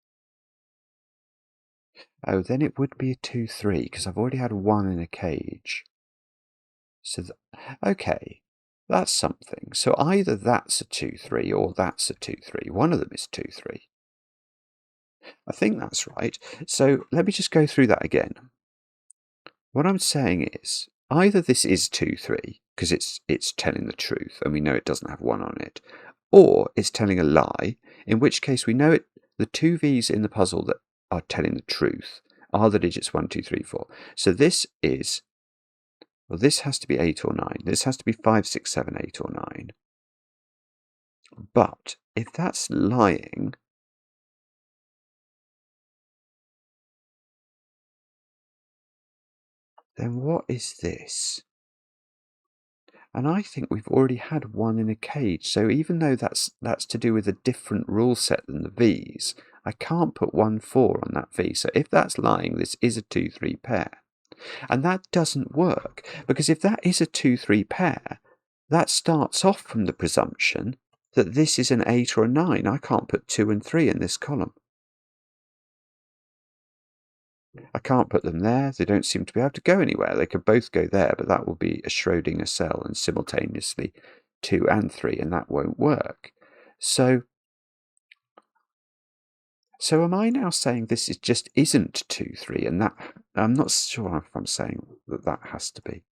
Oh, then it would be a 2, 3, because I've already had 1 in a cage. So, okay, that's something. So either that's a 2, 3 or that's a 2, 3. One of them is 2, 3. I think that's right. So let me just go through that again. What I'm saying is either this is 2, 3, because it's telling the truth and we know it doesn't have 1 on it, or it's telling a lie, in which case we know the 2 V's in the puzzle that are telling the truth are the digits 1, 2, 3, 4. So this is, well, this has to be 8 or 9. This has to be 5, 6, 7, 8 or 9. But if that's lying, then what is this? And I think we've already had 1 in a cage. So even though that's to do with a different rule set than the V's, I can't put 1, 4 on that V. So if that's lying, this is a 2, 3 pair. And that doesn't work, because if that is a 2, 3 pair, that starts off from the presumption that this is an 8 or a 9. I can't put 2 and 3 in this column. I can't put them there. They don't seem to be able to go anywhere. They could both go there, but that will be a Schrödinger cell and simultaneously 2 and 3, and that won't work. So am I now saying this just isn't 2, 3, and that I'm not sure if I'm saying that has to be.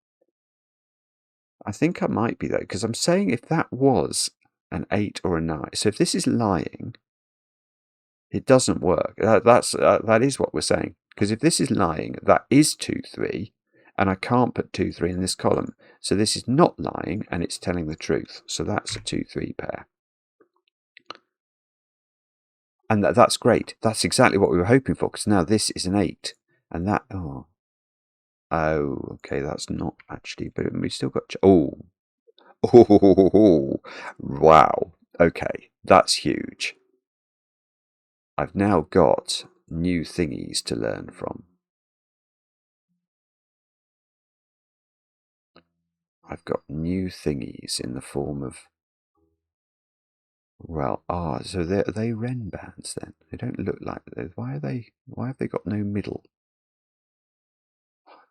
I think I might be though, because I'm saying if that was an 8 or a 9, so if this is lying, it doesn't work. That is what we're saying. Because if this is lying, that is 2, 3, and I can't put 2, 3 in this column. So this is not lying, and it's telling the truth. So that's a 2, 3 pair. And that's great. That's exactly what we were hoping for, because now this is an 8. And that, oh, okay, that's not actually, but we still got, oh, wow. Okay, that's huge. I've now got new thingies to learn from. I've got new thingies in the form of, well, so are they Ren bands then? They don't look like that. Why have they got no middle?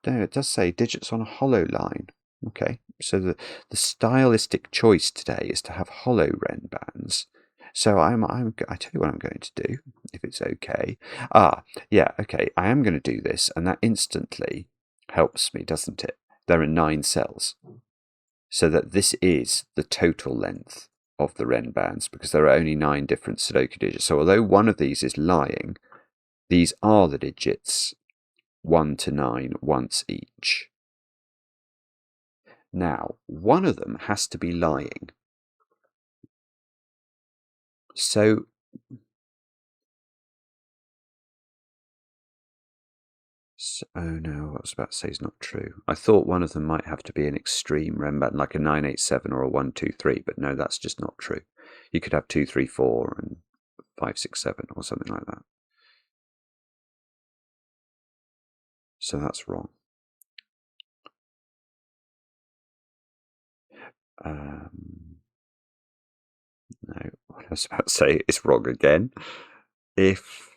No, it does say digits on a hollow line. Okay, so the stylistic choice today is to have hollow Ren bands. So I tell you what I'm going to do, if it's okay. Yeah, okay, I am going to do this, and that instantly helps me, doesn't it? There are 9 cells. So that this is the total length of the Ren bands, because there are only 9 different Sudoku digits. So although one of these is lying, these are the digits 1 to 9 once each. Now, one of them has to be lying. So oh no, what I was about to say is not true. I thought one of them might have to be an extreme Ren band, like a 987 or a 123, but no, that's just not true. You could have 2, 3, 4 and 5, 6, 7 or something like that. So that's wrong. No, what I was about to say is wrong again. If,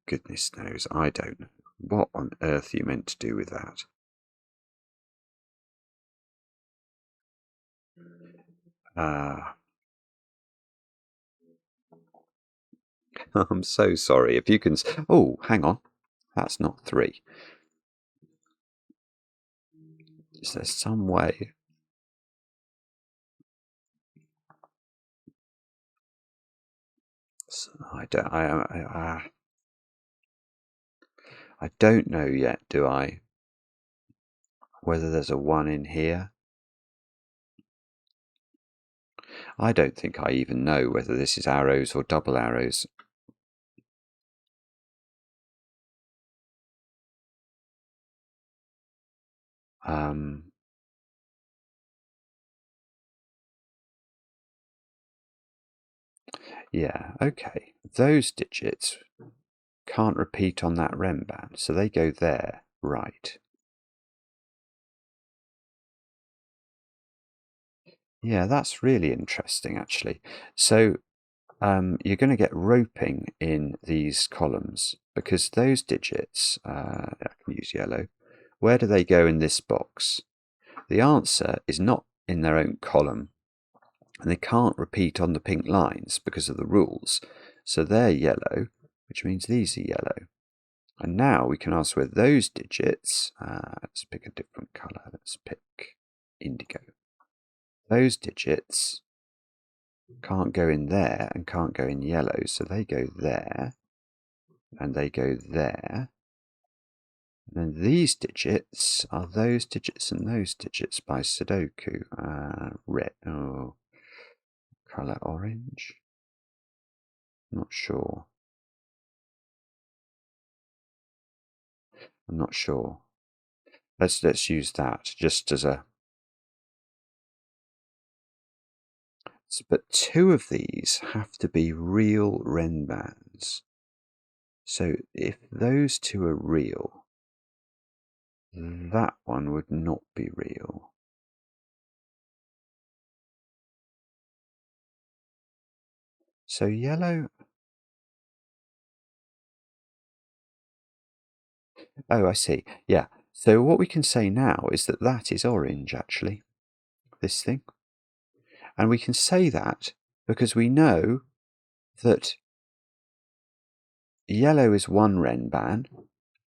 goodness knows, I don't know. What on earth are you meant to do with that? I'm so sorry. If you can... Oh, hang on. That's not 3. Is there some way... I don't know yet, do I? Whether there's a 1 in here. I don't think I even know whether this is arrows or double arrows. Yeah, okay. Those digits can't repeat on that rem band, so they go there, right. Yeah, that's really interesting, actually. So you're going to get roping in these columns because those digits, I can use yellow, where do they go in this box? The answer is not in their own column, and they can't repeat on the pink lines because of the rules. So they're yellow, which means these are yellow. And now we can ask where those digits, let's pick a different colour, let's pick indigo. Those digits can't go in there and can't go in yellow, so they go there, and they go there. And then these digits are those digits and those digits by Sudoku. Red, colour orange. Not sure. I'm not sure. Let's use that just as a... But 2 of these have to be real ren bands. So if those 2 are real, that one would not be real. So yellow... Oh, I see. Yeah. So what we can say now is that that is orange, actually. This thing. And we can say that because we know that yellow is 1 ren ban,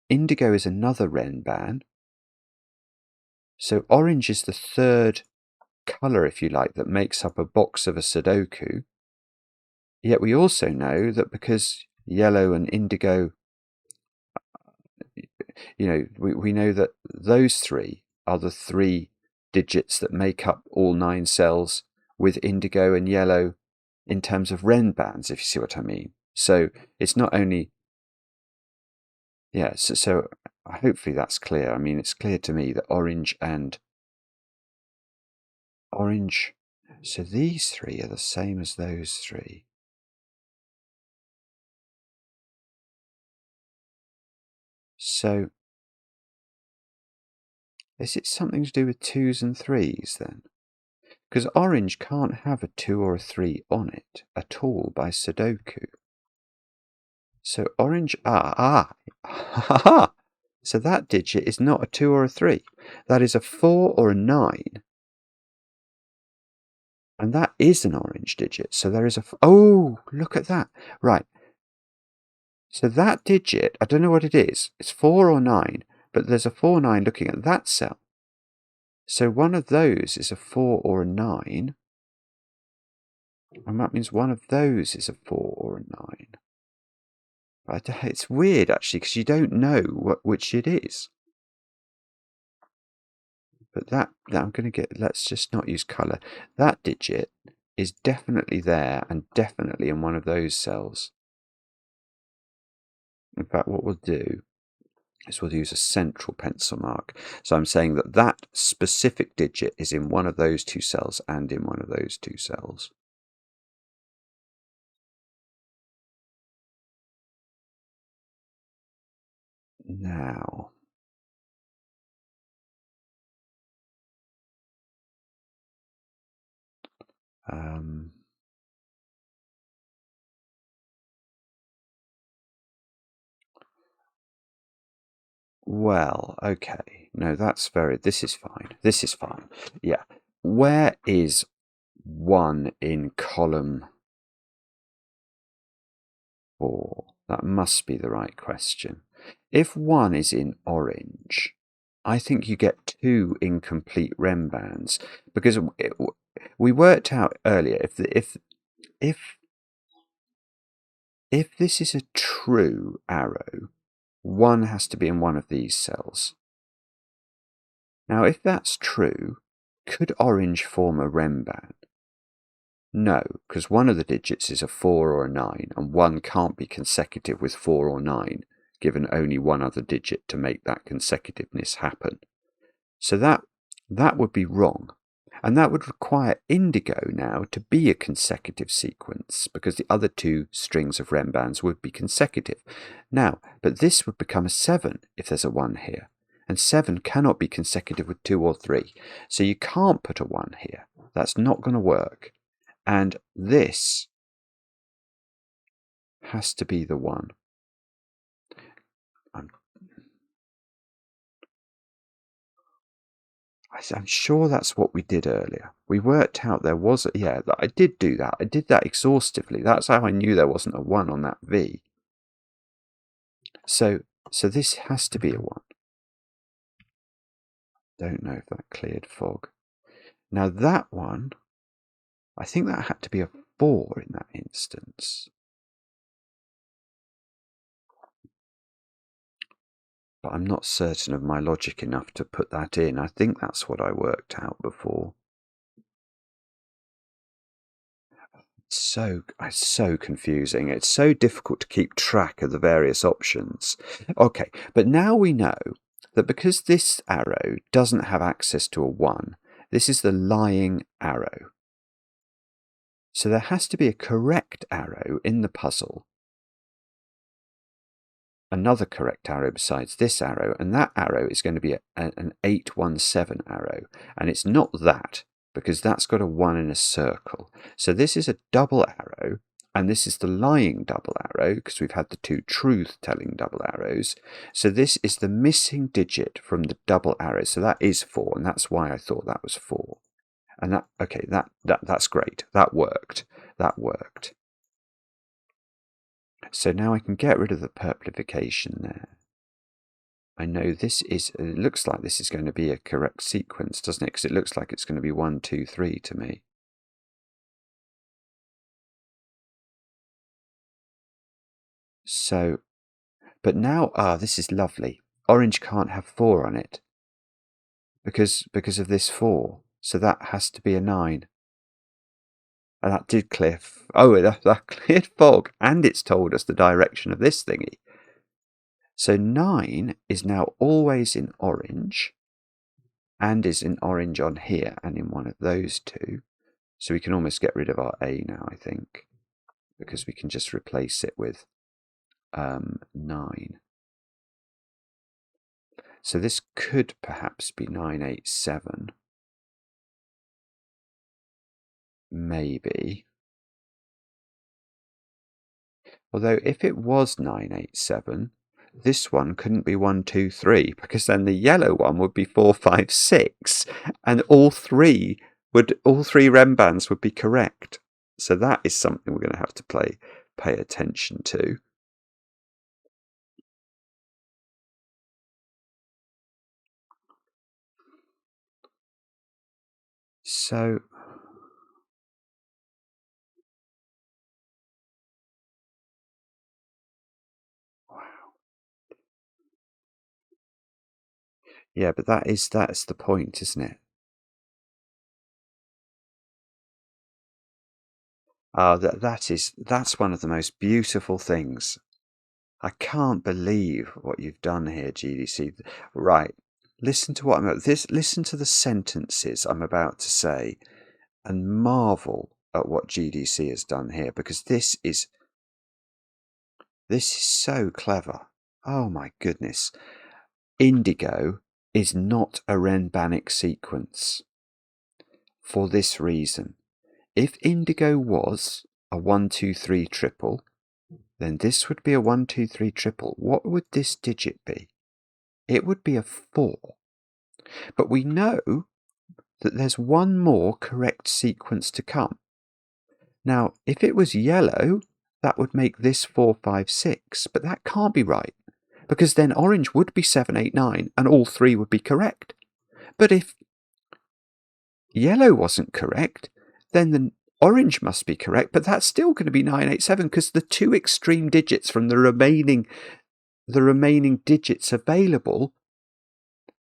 indigo is another ren ban. So orange is the 3rd colour, if you like, that makes up a box of a Sudoku. Yet we also know that because yellow and indigo, you know, we know that those 3 are the 3 digits that make up all 9 cells with indigo and yellow in terms of ren bands, if you see what I mean. So it's not only... Yeah, so hopefully that's clear. I mean, it's clear to me that orange and orange... So these 3 are the same as those 3. So is it something to do with 2s and 3s then? Because orange can't have a 2 or a 3 on it at all by Sudoku. So orange, so that digit is not a 2 or a 3. That is a 4 or a 9. And that is an orange digit. So there is a... Oh, look at that. Right. So that digit, I don't know what it is. It's 4 or 9, but there's a 4, 9 looking at that cell. So one of those is a 4 or a 9. And that means one of those is a 4 or a 9. But it's weird, actually, because you don't know which it is. But that I'm going to get... Let's just not use colour. That digit is definitely there and definitely in one of those cells. In fact, what we'll do is we'll use a central pencil mark. So I'm saying that that specific digit is in one of those 2 cells and in one of those 2 cells. Now, well, okay. No, this is fine. This is fine. Yeah. Where is 1 in column 4? That must be the right question. If 1 is in orange, I think you get 2 incomplete Rembands, because we worked out earlier if this is a true arrow, 1 has to be in one of these cells. Now, if that's true, could orange form a Remband? No, because one of the digits is a 4 or a 9, and 1 can't be consecutive with 4 or 9, given only one other digit to make that consecutiveness happen. So that would be wrong. And that would require indigo now to be a consecutive sequence, because the other 2 strings of Rembands would be consecutive. Now, but this would become a 7 if there's a 1 here. And 7 cannot be consecutive with 2 or 3. So you can't put a 1 here. That's not going to work. And this has to be the 1. I'm sure that's what we did earlier. We worked out there was yeah, I did do that. I did that exhaustively. That's how I knew there wasn't a 1 on that V. So this has to be a 1. Don't know if that cleared fog. Now that one, I think that had to be a 4 in that instance. But I'm not certain of my logic enough to put that in. I think that's what I worked out before. It's so confusing. It's so difficult to keep track of the various options. Okay, but now we know that because this arrow doesn't have access to a 1, this is the lying arrow. So there has to be a correct arrow in the puzzle. Another correct arrow besides this arrow, and that arrow is going to be an 817 arrow, and it's not that, because that's got a 1 in a circle. So this is a double arrow, and this is the lying double arrow, because we've had the 2 truth-telling double arrows. So this is the missing digit from the double arrow. So that is 4, and that's why I thought that was 4. And that's great. That worked. That worked. So now I can get rid of the purplification there. I know it looks like this is going to be a correct sequence, doesn't it? Because it looks like it's going to be 1, 2, 3 to me. So, but now, this is lovely. Orange can't have 4 on it because of this 4. So that has to be a 9. And that did clear. That cleared fog, and it's told us the direction of this thingy. So 9 is now always in orange, and is in orange on here and in one of those 2. So we can almost get rid of our A now, I think, because we can just replace it with 9. So this could perhaps be 987. Maybe. Although if it was 987, this one couldn't be 1, 2, 3, because then the yellow one would be 4, 5, 6, and all three Rembands would be correct. So that is something we're going to have to pay attention to. So yeah, but that's the point, isn't it? That's one of the most beautiful things. I can't believe what you've done here, GDC. Right, listen to listen to the sentences I'm about to say, and marvel at what GDC has done here, because this is so clever. Oh my goodness. Indigo is not a Renbanic sequence for this reason. If indigo was a 1, 2, 3 triple, then this would be a 1, 2, 3 triple. What would this digit be? It would be a 4. But we know that there's one more correct sequence to come. Now, if it was yellow, that would make this 4, 5, 6, but that can't be right, because then orange would be 7, 8, 9, and all three would be correct. But if yellow wasn't correct, then the orange must be correct, but that's still going to be 9, 8, 7, because the two extreme digits from the remaining digits available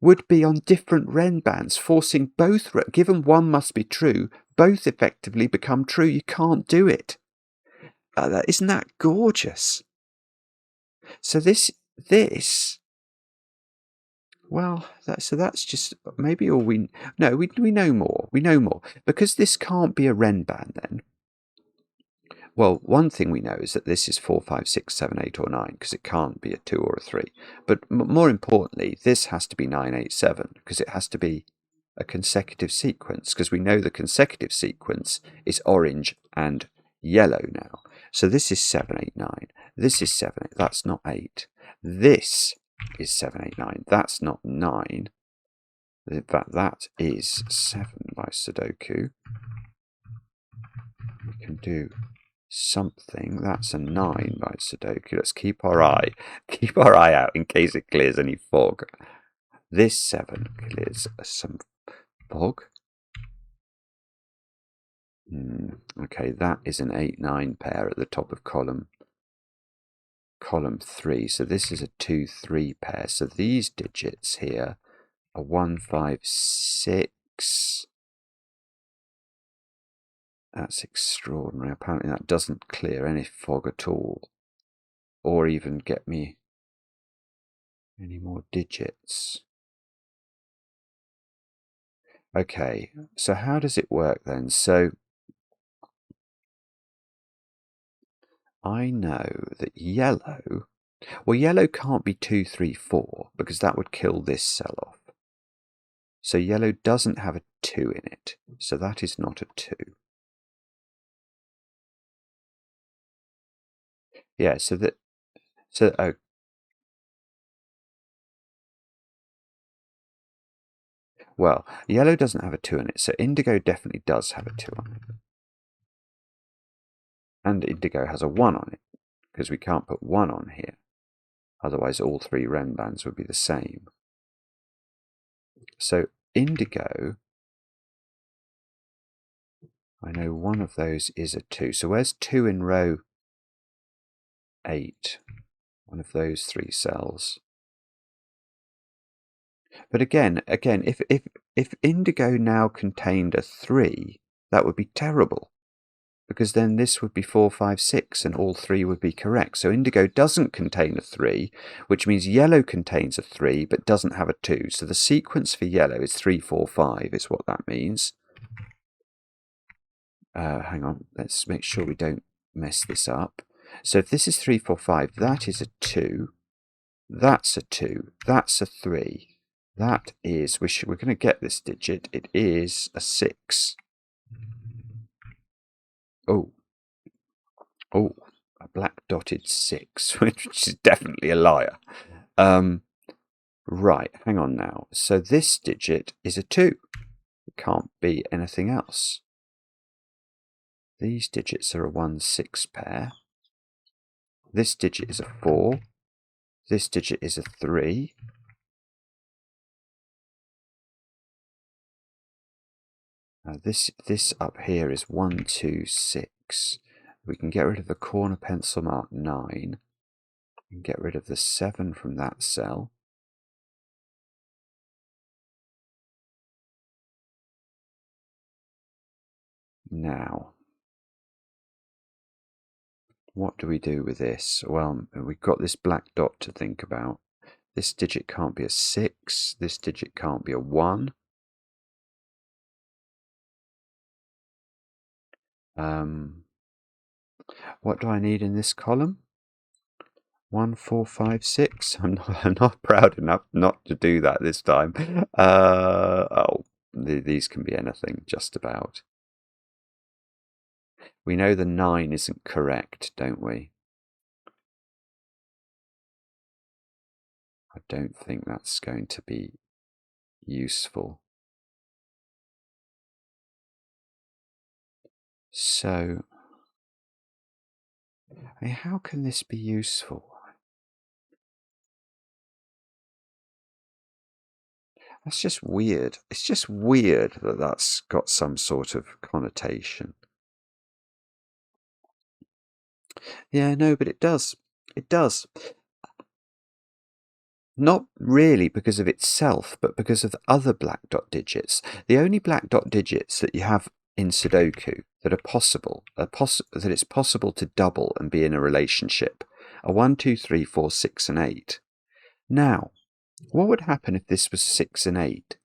would be on different Renbands, forcing both, given one must be true, both effectively become true. You can't do it. Isn't that gorgeous? So this, well, that's just maybe all we know more. We know more because this can't be a Renband then. Well, one thing we know is that this is 4, 5, 6, 7, 8, or 9 because it can't be a 2 or a 3. But more importantly, this has to be 9, 8, 7 because it has to be a consecutive sequence, because we know the consecutive sequence is orange and yellow now. So this is 7, 8, 9. This is 7, 8. That's not 8. This is 7, 8, 9. That's not 9. In fact, that is 7 by Sudoku. We can do something. That's a 9 by Sudoku. Let's keep our eye out in case it clears any fog. This 7 clears some fog. Okay, that is an 8, 9 pair at the top of column 3. So this is a 2, 3 pair. So these digits here are 1, 5, 6. That's extraordinary. Apparently that doesn't clear any fog at all, or even get me any more digits. Okay, so how does it work then? So I know that yellow, well, yellow can't be 2, 3, 4 because that would kill this cell off. So yellow doesn't have a 2 in it, so that is not a 2. Yeah, well, yellow doesn't have a 2 in it, so indigo definitely does have a 2 on it. And indigo has a 1 on it, because we can't put 1 on here. Otherwise all three Renbands would be the same. So indigo, I know one of those is a 2. So where's 2 in row 8? One of those 3 cells. But again, if indigo now contained a 3, that would be terrible, because then this would be 4, 5, 6, and all 3 would be correct. So indigo doesn't contain a 3, which means yellow contains a 3 but doesn't have a 2. So the sequence for yellow is 3, 4, 5 is what that means. Hang on, let's make sure we don't mess this up. So if this is 3, 4, 5, that is a 2, that's a 2, that's a 3. That is, we're going to get this digit. It is a 6. Oh, a black dotted 6, which is definitely a liar. Right, hang on now. So this digit is a 2. It can't be anything else. These digits are a 1, 6 pair. This digit is a 4. This digit is a 3. This up here is 1, 2, 6. We can get rid of the corner pencil mark 9 and get rid of the 7 from that cell. Now, what do we do with this? Well, we've got this black dot to think about. This digit can't be a 6. This digit can't be a 1. What do I need in this column? 1, 4, 5, 6. I'm not proud enough not to do that this time. These can be anything, just about. We know the 9 isn't correct, don't we? I don't think that's going to be useful. So, I mean, how can this be useful? That's just weird. It's just weird that that's got some sort of connotation. Yeah, no, but it does. It does. Not really because of itself, but because of the other black dot digits. The only black dot digits that you have in Sudoku that are possible, that it's possible to double and be in a relationship, are 1, 2, 3, 4, 6, and 8. Now, what would happen if this was 6 and 8?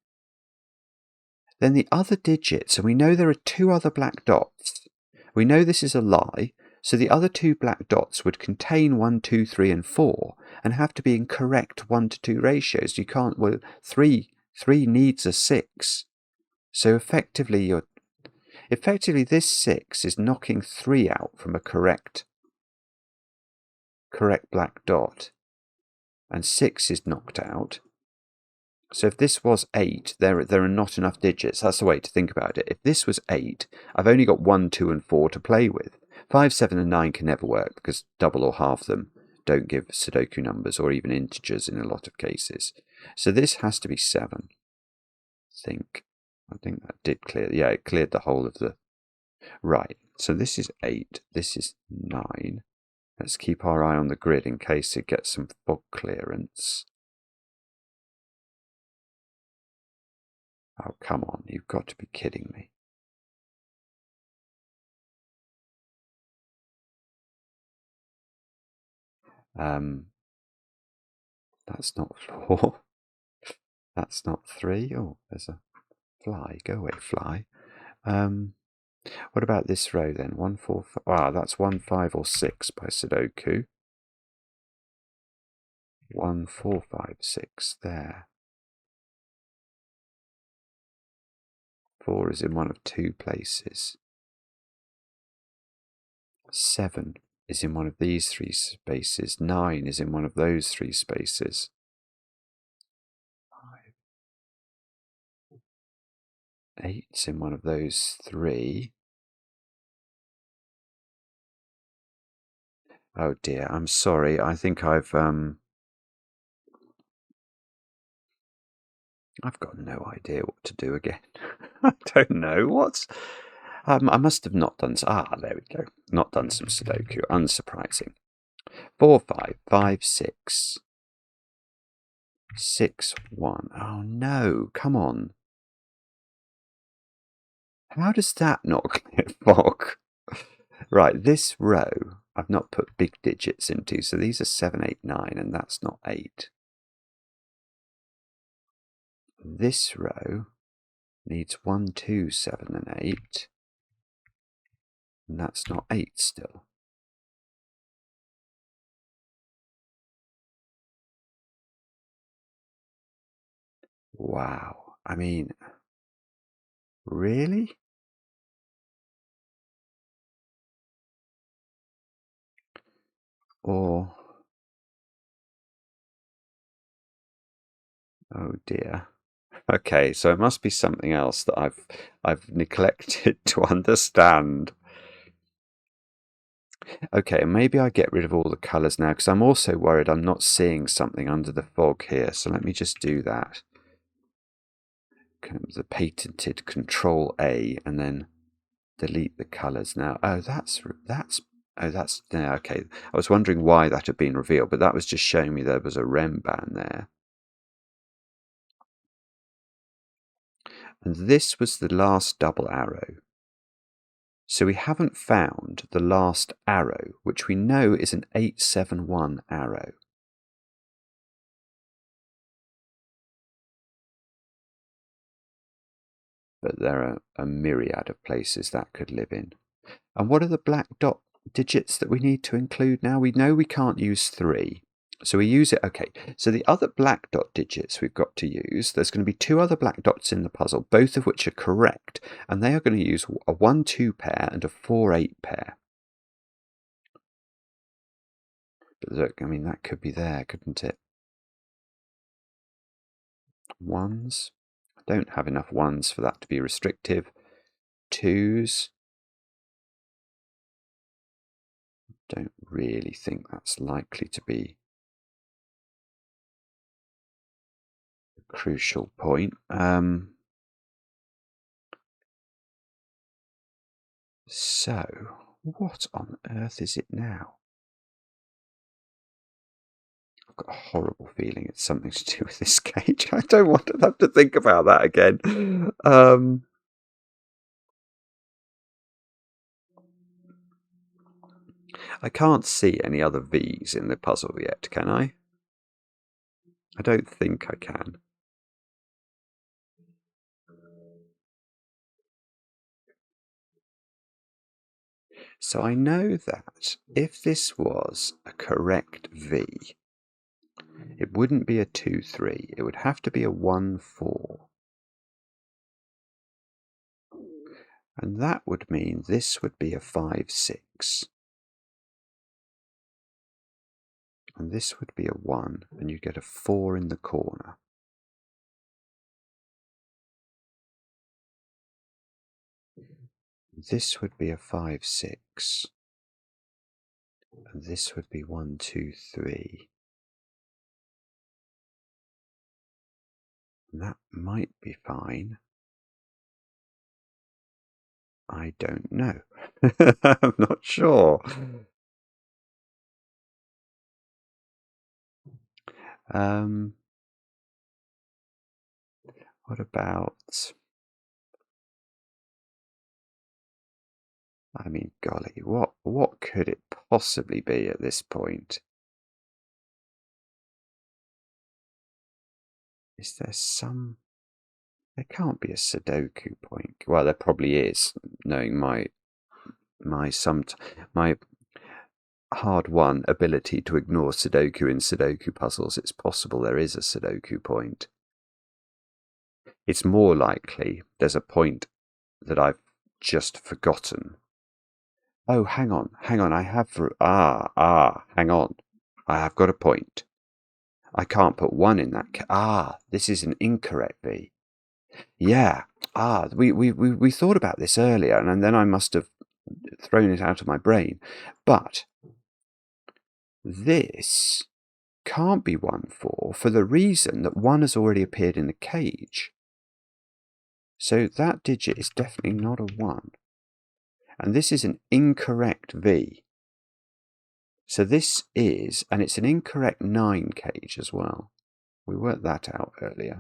Then the other digits, and we know there are 2 other black dots. We know this is a lie, so the other 2 black dots would contain 1, 2, 3, and 4, and have to be in correct 1 to 2 ratios. You can't, well, 3 needs a 6. So effectively this 6 is knocking 3 out from a correct black dot, and 6 is knocked out. So if this was 8, there are not enough digits. That's the way to think about it. If this was 8, I've only got 1, 2, and 4 to play with. 5, 7, and 9 can never work because double or half them don't give Sudoku numbers or even integers in a lot of cases. So this has to be 7. I think that did clear. Yeah, it cleared the whole of the... Right, so this is 8. This is 9. Let's keep our eye on the grid in case it gets some fog clearance. Oh, come on, you've got to be kidding me. That's not 4. That's not 3. Oh, there's a fly. Go away, fly. What about this row then? 1, 4, 5. Ah, that's 1, 5, or 6 by Sudoku. 1, 4, 5, 6. There. 4 is in one of 2 places. 7 is in one of these 3 spaces. 9 is in one of those 3 spaces. 8's in one of those 3. Oh dear, I'm sorry. I think I've got no idea what to do again. I don't know what's... I must have not done... there we go. Not done some Sudoku. Unsurprising. 4, 5, 5, 6. 6, 1. Oh no, come on. How does that not clear fog? Right, this row I've not put big digits into, so these are 7, 8, 9, and that's not 8. This row needs 1, 2, 7, and 8, and that's not 8 still. Wow, I mean, really? Or... oh dear. Okay, so it must be something else that I've neglected to understand. Okay, maybe I get rid of all the colours now, because I'm also worried I'm not seeing something under the fog here. So let me just do that. The patented Control-A and then delete the colours now. Oh, that's yeah, okay. I was wondering why that had been revealed, but that was just showing me there was a rem band there. And this was the last double arrow. So we haven't found the last arrow, which we know is an 871 arrow. But there are a myriad of places that could live in. And what are the black dot digits that we need to include now? We know we can't use 3. So we use it. Okay, so the other black dot digits we've got to use, there's going to be 2 other black dots in the puzzle, both of which are correct, and they are going to use a 1-2 pair and a 4-8 pair. But look, I mean, that could be there, couldn't it? 1s. I don't have enough 1s for that to be restrictive. 2s. Don't really think that's likely to be a crucial point. So, what on earth is it now? I've got a horrible feeling it's something to do with this cage. I don't want to have to think about that again. I can't see any other V's in the puzzle yet, can I? I don't think I can. So I know that if this was a correct V, it wouldn't be a 2-3. It would have to be a 1-4. And that would mean this would be a 5-6. And this would be a 1, and you get a 4 in the corner. This would be a 5-6. And this would be 1-2-3. And that might be fine. I don't know. I'm not sure. What about... I mean, golly, what could it possibly be at this point? Is there some... There can't be a Sudoku point. Well, there probably is, knowing my hard-won ability to ignore Sudoku in Sudoku puzzles. It's possible there is a Sudoku point. It's more likely there's a point that I've just forgotten. Oh, hang on, I have... hang on. I have got a point. I can't put 1 in that. This is an incorrect V. Yeah. We thought about this earlier, and then I must have thrown it out of my brain. But this can't be 1-4 for the reason that 1 has already appeared in the cage. So that digit is definitely not a 1. And this is an incorrect V. So this is, and it's an incorrect 9 cage as well. We worked that out earlier.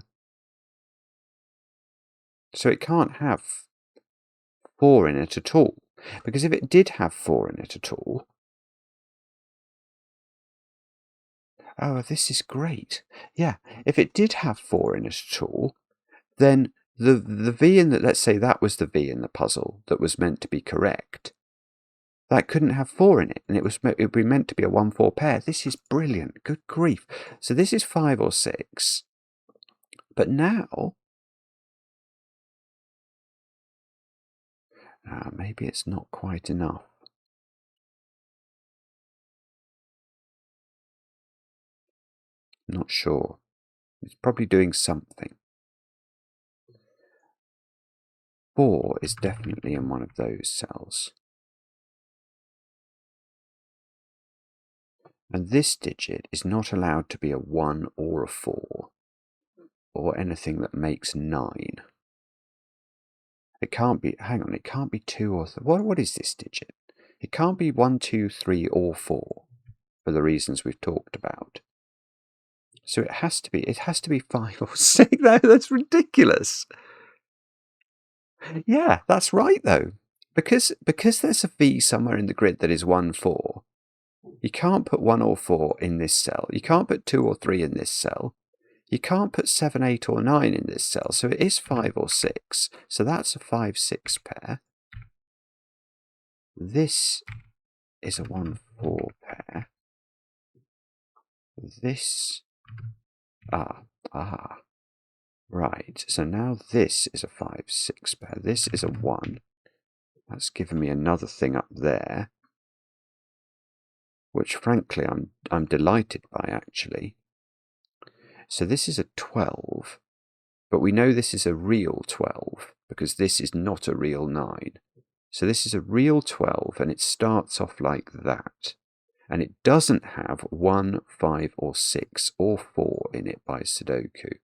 So it can't have 4 in it at all. Because if it did have 4 in it at all... Oh, this is great. Yeah, if it did have 4 in it at all, then the V in the... Let's say that was the V in the puzzle that was meant to be correct. That couldn't have 4 in it, and it would be meant to be a 1-4 pair. This is brilliant. Good grief. So this is 5 or 6. But now... maybe it's not quite enough. Not sure. It's probably doing something. 4 is definitely in one of those cells. And this digit is not allowed to be a 1 or a 4, or anything that makes 9. It can't be, hang on, it can't be 2 or 3. What is this digit? It can't be 1, 2, 3, or 4, for the reasons we've talked about. So it has to be 5 or 6. No, that's ridiculous. Yeah, that's right, though. Because there's a V somewhere in the grid that is 1-4, you can't put 1 or 4 in this cell. You can't put 2 or 3 in this cell. You can't put 7, 8, or 9 in this cell. So it is 5 or 6. So that's a 5-6 pair. This is a 1-4 pair. This, right. So now this is a 5-6 pair. This is a 1. That's given me another thing up there, which frankly I'm delighted by, actually. So this is a 12, but we know this is a real 12 because this is not a real 9. So this is a real 12, and it starts off like that. And it doesn't have 1, 5, or 6, or 4 in it by Sudoku.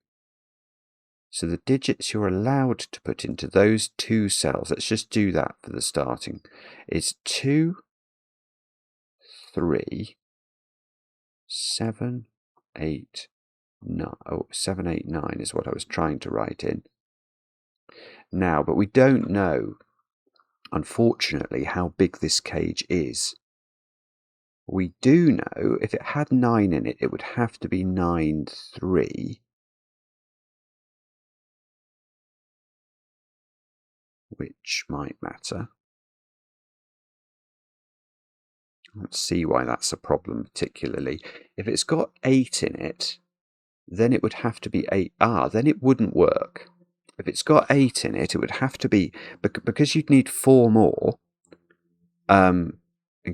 So the digits you're allowed to put into those two cells, let's just do that for the starting, is 2, 3, 7, 8, 9. Oh, 7, 8, 9 is what I was trying to write in. Now, but we don't know, unfortunately, how big this cage is. We do know if it had 9 in it, it would have to be 9, 3. Which might matter. Let's see why that's a problem particularly. If it's got 8 in it, then it would have to be 8. Then it wouldn't work. If it's got 8 in it, it would have to be, because you'd need 4 more,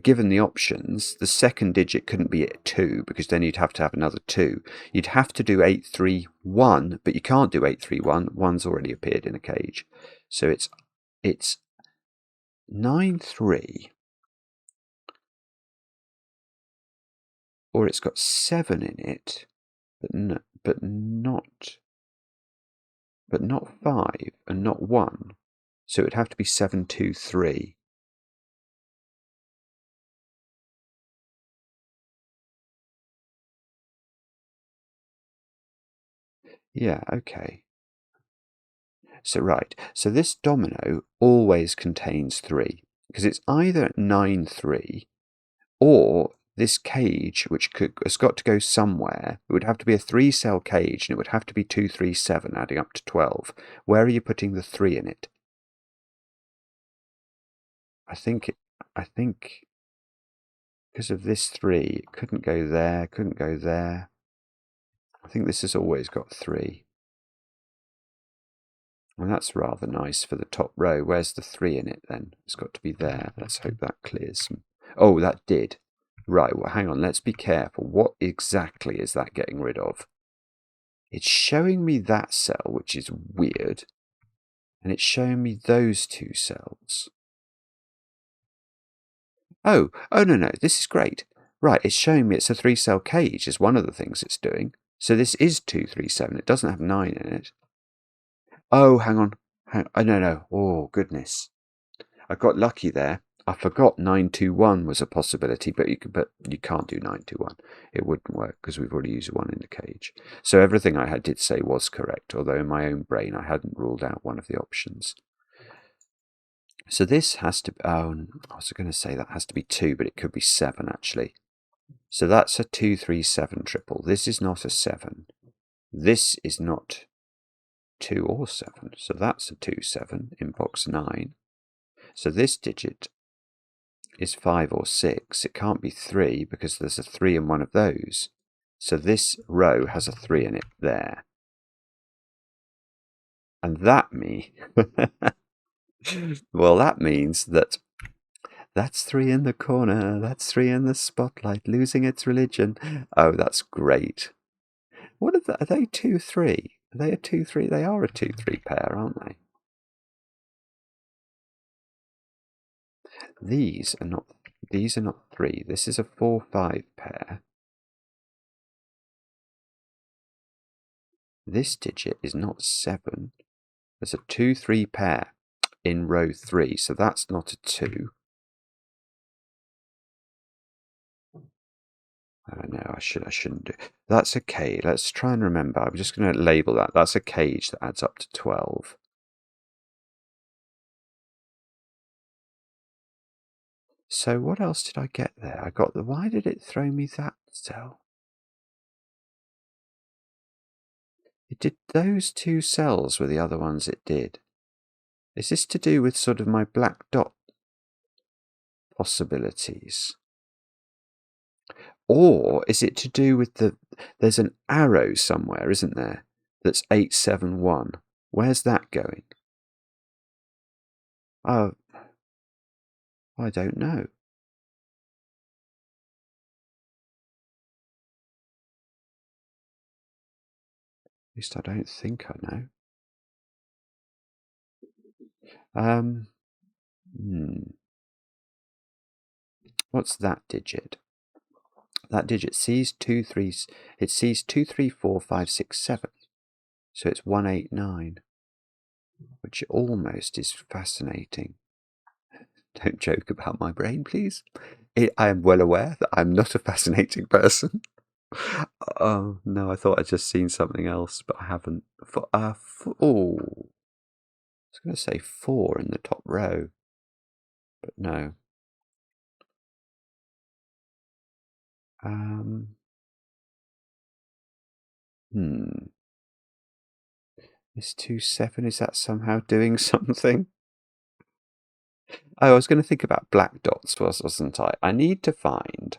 given the options, the second digit couldn't be at 2, because then you'd have to have another 2. You'd have to do 8, 3, 1, but you can't do 8, 3, 1. 1's already appeared in a cage. So it's 9, 3. Or it's got 7 in it, but not 5 and not 1. So it would have to be 7, 2, 3. Yeah, okay. So right, so this domino always contains 3, because it's either 9, 3, or this cage, which has got to go somewhere. It would have to be a 3-cell cage, and it would have to be 2, 3, 7, adding up to 12. Where are you putting the 3 in it? I think because of this 3, it couldn't go there, couldn't go there. I think this has always got 3. And that's rather nice for the top row. Where's the 3 in it then? It's got to be there. Let's hope that clears some. Oh, that did. Right, well, hang on. Let's be careful. What exactly is that getting rid of? It's showing me that cell, which is weird. And it's showing me those 2 cells. Oh, no, this is great. Right, it's showing me it's a 3-cell cage is one of the things it's doing. So this is 2, 3, 7. It doesn't have 9 in it. Oh, hang on. Oh, no. Oh, goodness. I got lucky there. I forgot 921 was a possibility, but you can't do 921. It wouldn't work because we've already used 1 in the cage. So everything I did say was correct, although in my own brain I hadn't ruled out one of the options. So this has to, I was going to say that has to be 2, but it could be 7 actually. So that's a 2, 3, 7 triple. This is not a 7. This is not 2 or 7. So that's a 2, 7 in box 9. So this digit is 5 or 6. It can't be 3 because there's a 3 in one of those. So this row has a 3 in it there. And that well, that means that that's 3 in the corner, that's 3 in the spotlight, losing its religion. Oh, that's great. What are they 2, 3? Are they a 2, 3? They are a 2, 3 pair, aren't they? These are not 3. This is a 4, 5 pair. This digit is not 7. There's a 2, 3 pair in row 3, so that's not a 2. Oh no, I shouldn't do. That's a cage. Let's try and remember. I'm just going to label that. That's a cage that adds up to 12. So what else did I get there? I got the. Why did it throw me that cell? It did those 2 cells were the other ones it did. Is this to do with sort of my black dot? possibilities. Or is it to do with there's an arrow somewhere, isn't there? That's 871. Where's that going? Oh, I don't know. At least I don't think I know. What's that digit? That digit sees 234,567. So it's 189, which almost is fascinating. Don't joke about my brain, please. I am well aware that I'm not a fascinating person. Oh, no, I thought I'd just seen something else, but I haven't. I was going to say 4 in the top row, but no. Is 27, is that somehow doing something? Oh, I was going to think about black dots, wasn't I? I need to find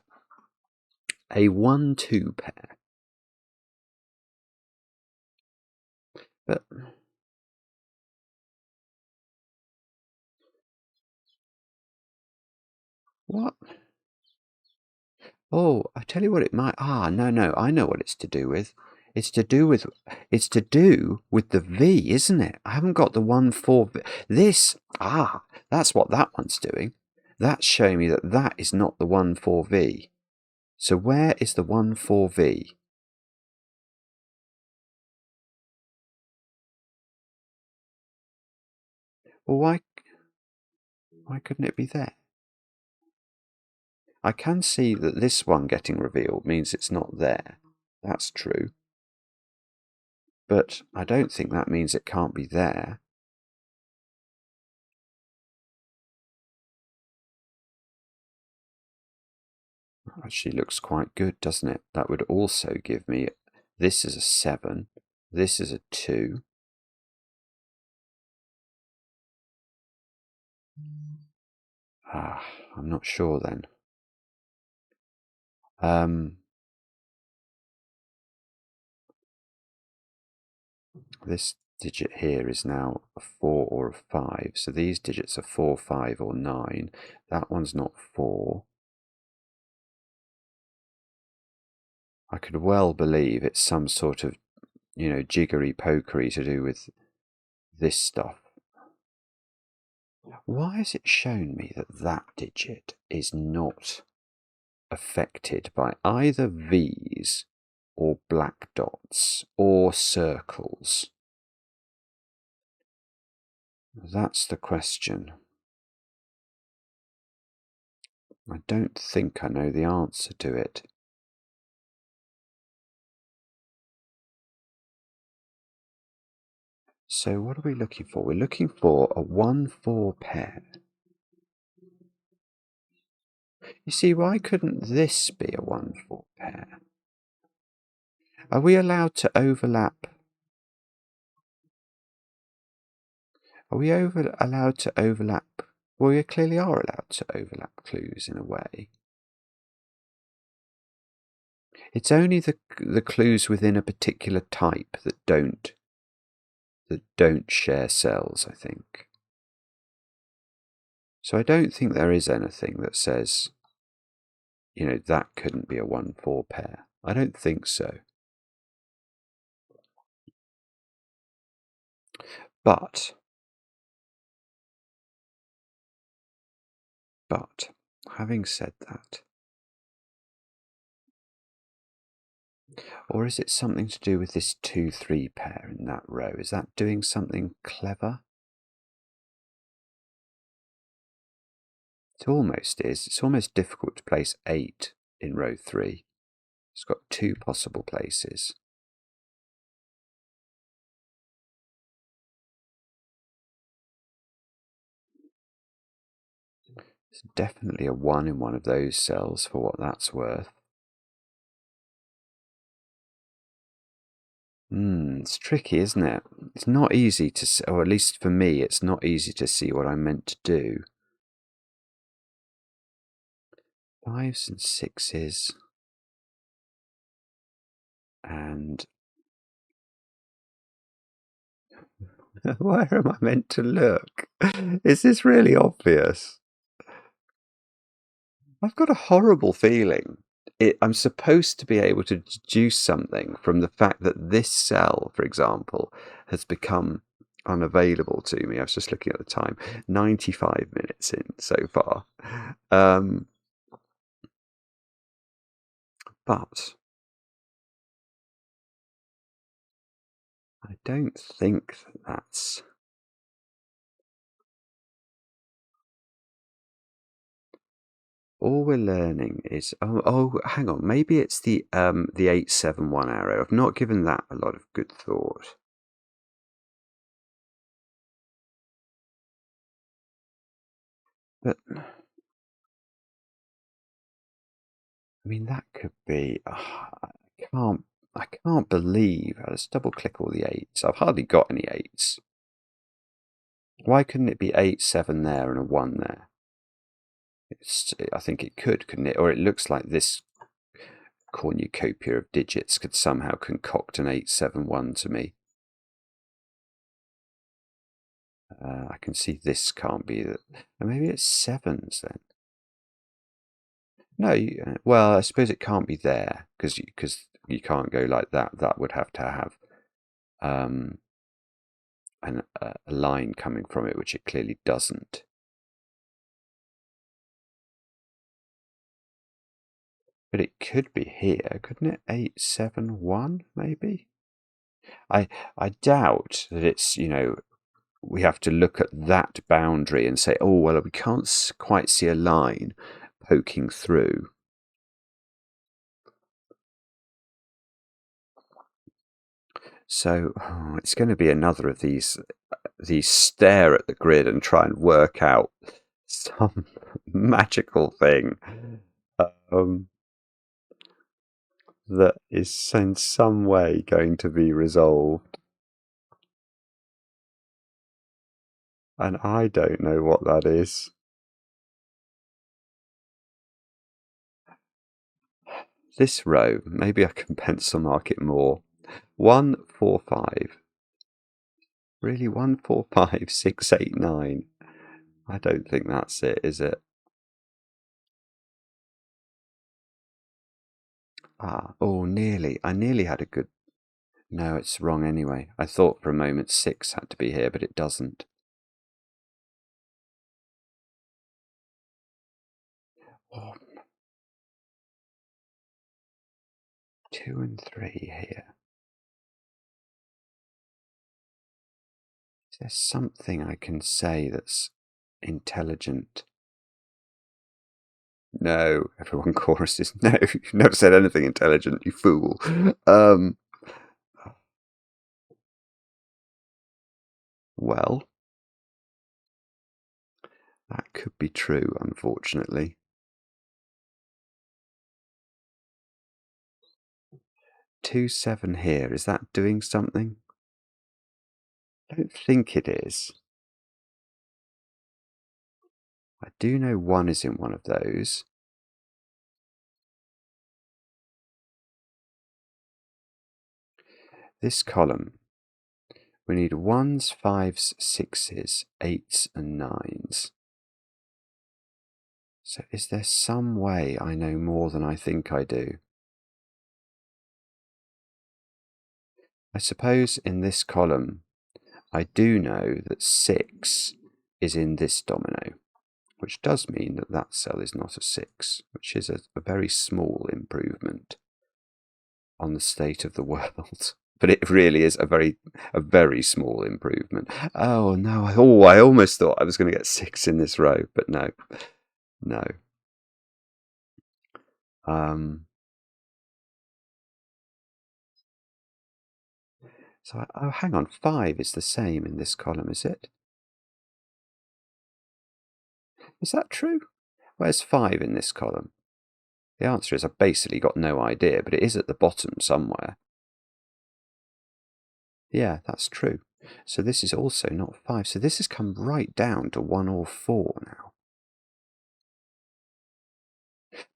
a 1-2 pair. But what? Oh, I tell you what it might. No, I know what it's to do with. It's to do with the V, isn't it? I haven't got the 1-4. This, that's what that one's doing. That's showing me that is not the 1-4V. So where is the 1-4V? Well, why couldn't it be there? I can see that this one getting revealed means it's not there. That's true. But I don't think that means it can't be there. Actually looks quite good, doesn't it? That would also give me, this is a 7, this is a 2. I'm not sure then. This digit here is now a 4 or a 5, so these digits are 4, 5 or 9. That one's not 4. I could well believe it's some sort of, jiggery-pokery to do with this stuff. Why has it shown me that digit is not affected by either V's or black dots or circles? That's the question. I don't think I know the answer to it. So what are we looking for? We're looking for a 1-4 pair. You see, why couldn't this be a 1-4 pair? Are we allowed to overlap? Are we allowed to overlap? Well, we clearly are allowed to overlap clues in a way. It's only the clues within a particular type that don't share cells, I think. So I don't think there is anything that says, that couldn't be a 1-4 pair. I don't think so. But having said that, or is it something to do with this 2-3 pair in that row? Is that doing something clever? It almost is. It's almost difficult to place 8 in row 3. It's got 2 possible places. There's definitely a 1 in one of those cells for what that's worth. It's tricky, isn't it? It's not easy to, or at least for me, it's not easy to see what I'm meant to do. 5s and 6s. And where am I meant to look? Is this really obvious? I've got a horrible feeling. I'm supposed to be able to deduce something from the fact that this cell, for example, has become unavailable to me. I was just looking at the time, 95 minutes in so far. But I don't think that's... All we're learning is, oh, hang on, maybe it's the 871 arrow. I've not given that a lot of good thought. But I mean, that could be. I can't believe. Let's double click all the 8s. I've hardly got any 8s. Why couldn't it be 8, 7 there and a 1 there? I think it could, couldn't it? Or it looks like this cornucopia of digits could somehow concoct an 871 to me. I can see this can't be that. Maybe it's 7s then. No, well, I suppose it can't be there because you can't go like that. That would have to have a line coming from it, which it clearly doesn't. But it could be here, couldn't it? 871 maybe. I doubt that it's, we have to look at that boundary and say, oh well, we can't quite see a line poking through. So it's going to be another of these stare at the grid and try and work out some magical thing that is in some way going to be resolved. And I don't know what that is. This row, maybe I can pencil mark it more. 1, 4, 5. Really, 1, 4, 5, 6, 8, 9. I don't think that's it, is it? Oh, nearly. I nearly had a good... No, it's wrong anyway. I thought for a moment 6 had to be here, but it doesn't. Oh. 2 and 3 here. Is there something I can say that's intelligent? No, everyone choruses. No, you've never said anything intelligent, you fool. Well, that could be true, unfortunately. 2, 7 here. Is that doing something? I don't think it is. I do know 1 is in one of those. This column, we need 1s, 5s, 6s, 8s and 9s. So is there some way I know more than I think I do? I suppose in this column, I do know that 6 is in this domino, which does mean that that cell is not a 6, which is a very small improvement on the state of the world. But it really is a very small improvement. Oh no! I almost thought I was going to get 6 in this row, but no. So hang on, 5 is the same in this column, is it? Is that true? Where's 5 in this column? The answer is I've basically got no idea, but it is at the bottom somewhere. Yeah, that's true. So this is also not 5. So this has come right down to 1 or 4 now.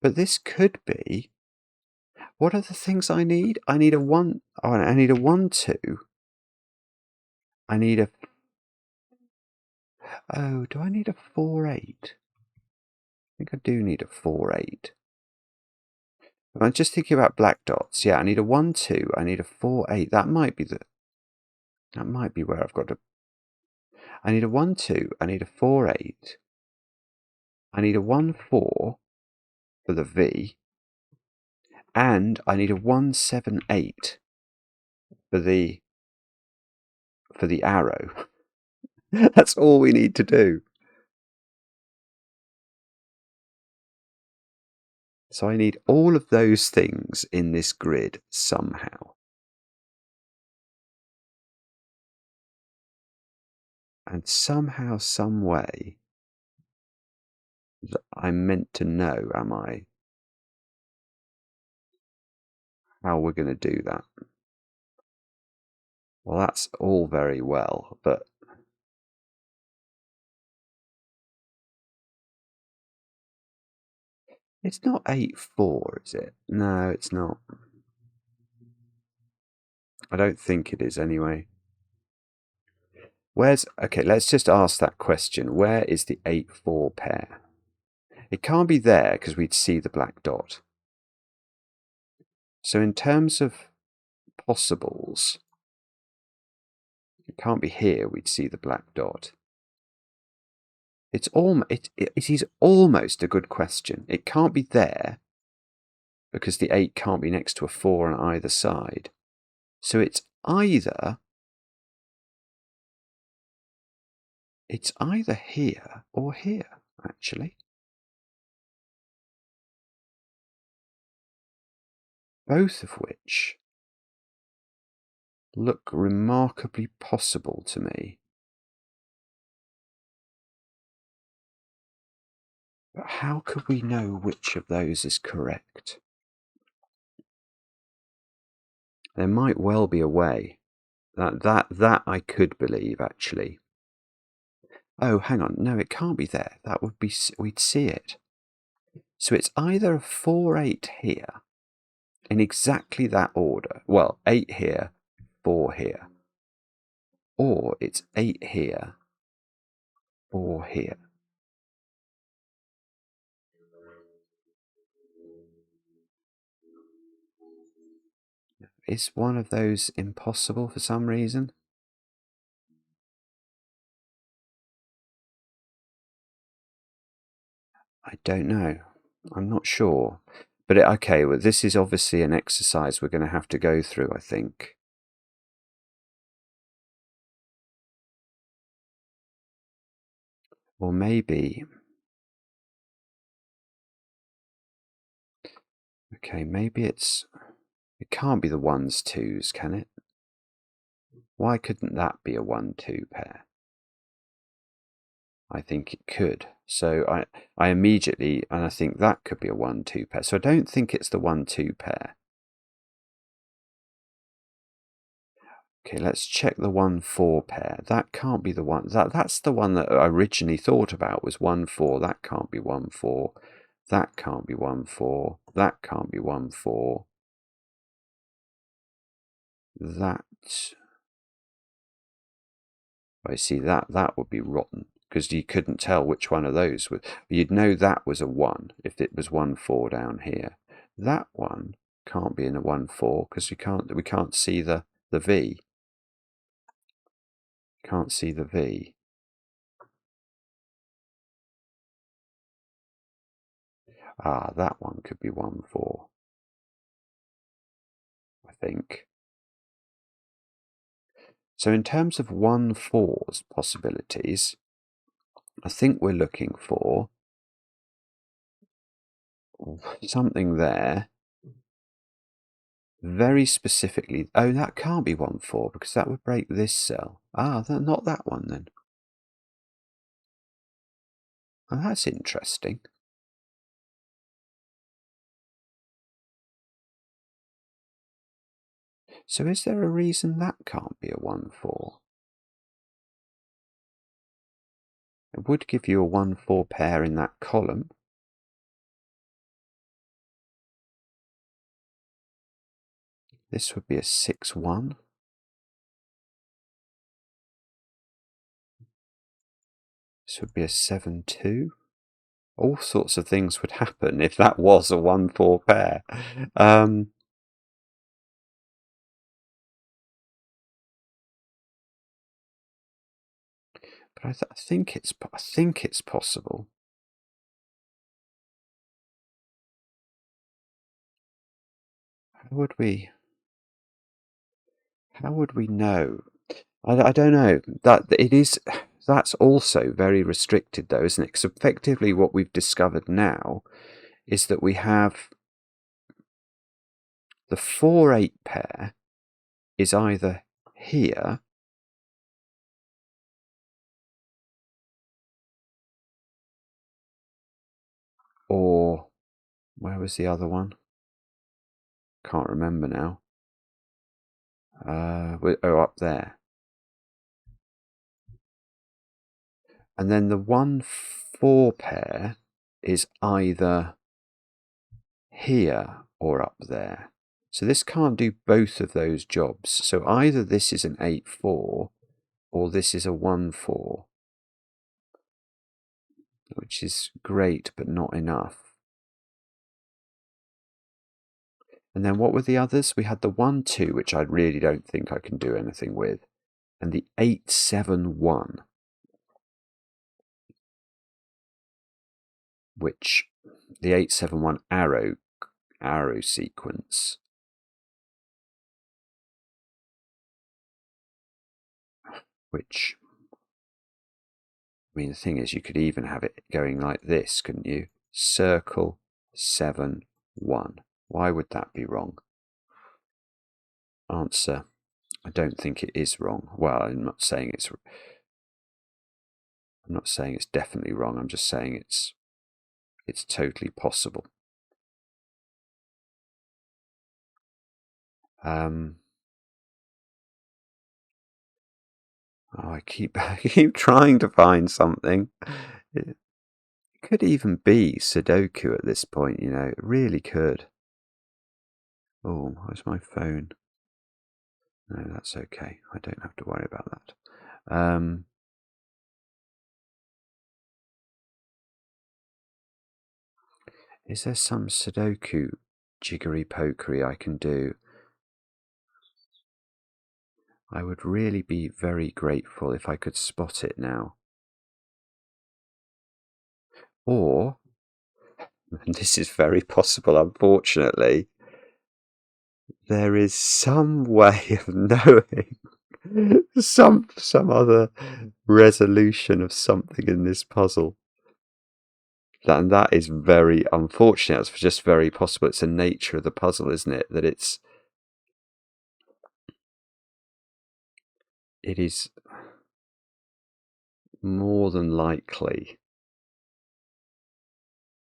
But this could be, what are the things I need? I need a 1, oh, I need a 1, 2. I need a, oh, do I need a 4, 8? I think I do need a 4, 8. I'm just thinking about black dots. Yeah, I need a 1, 2. I need a 4, 8. That might be where I've got to. I need a 1, 2. I need a 4, 8. I need a 1, 4 for the V. And I need a 1, 7, 8 for the arrow. That's all we need to do. So I need all of those things in this grid somehow. And somehow, some way, I'm meant to know, am I, how we're going to do that. Well, that's all very well, but it's not 8, 4, is it? No, it's not. I don't think it is anyway. Okay, let's just ask that question. Where is the 8, 4 pair? It can't be there because we'd see the black dot. So in terms of possibles, it can't be here, we'd see the black dot. It is almost a good question. It can't be there because the 8 can't be next to a 4 on either side. So it's either here or here, actually. Both of which look remarkably possible to me. But how could we know which of those is correct? There might well be a way. That I could believe, actually. Oh, hang on. No, it can't be there. That would be, we'd see it. So it's either a 4, 8 here, in exactly that order. Well, 8 here, 4 here. Or it's 8 here, 4 here. Is one of those impossible for some reason? I don't know. I'm not sure. But okay, well, this is obviously an exercise we're going to have to go through, I think. Or maybe... Okay, maybe it can't be the 1s, 2s, can it? Why couldn't that be a 1, 2 pair? I think it could. So I immediately, and I think that could be a 1, 2 pair. So I don't think it's the 1, 2 pair. Okay, let's check the 1, 4 pair. That can't be the one. That's the one that I originally thought about was 1, 4. That can't be 1, 4. That can't be 1, 4. That can't be 1, 4. That... I see that would be rotten because you couldn't tell which one of those was. You'd know that was a 1 if it was 1, 4 down here. That one can't be in a 1, 4 because we can't see the V. Can't see the V. Ah, that one could be 1, 4. I think. So in terms of 1, 4's possibilities, I think we're looking for something there. Very specifically, oh, that can't be 1, 4 because that would break this cell. Ah, not that one then. Oh, that's interesting. So is there a reason that can't be a 1, 4? It would give you a 1, 4 pair in that column. This would be a 6-1. This would be a 7-2. All sorts of things would happen if that was a 1-4 pair. But I think it's possible. How would we know? I don't know. That's also very restricted though, isn't it? Because effectively what we've discovered now is that we have the 4-8 pair is either here or where was the other one? Can't remember now. Up there. And then the 1-4 pair is either here or up there. So this can't do both of those jobs. So either this is an 8-4 or this is a 1-4, which is great but not enough. And then what were the others? We had the 1-2, which I really don't think I can do anything with, and the 8-7-1, which the 8-7-1 arrow sequence, which, I mean, the thing is, you could even have it going like this, couldn't you? Circle 7-1. Why would that be wrong? Answer: I don't think it is wrong. Well, I'm not saying it's definitely wrong. I'm just saying it's totally possible. I keep trying to find something. It could even be Sudoku at this point, you know. It really could. Oh, where's my phone? No, that's okay. I don't have to worry about that. Is there some Sudoku 𝗔𝗲𝗂𝗀𝗃 I can do? I would really be very grateful if I could spot it now. Or, and this is very possible, unfortunately, there is some way of knowing some other resolution of something in this puzzle. And that is very unfortunate. It's just very possible. It's the nature of the puzzle, isn't it? That it is more than likely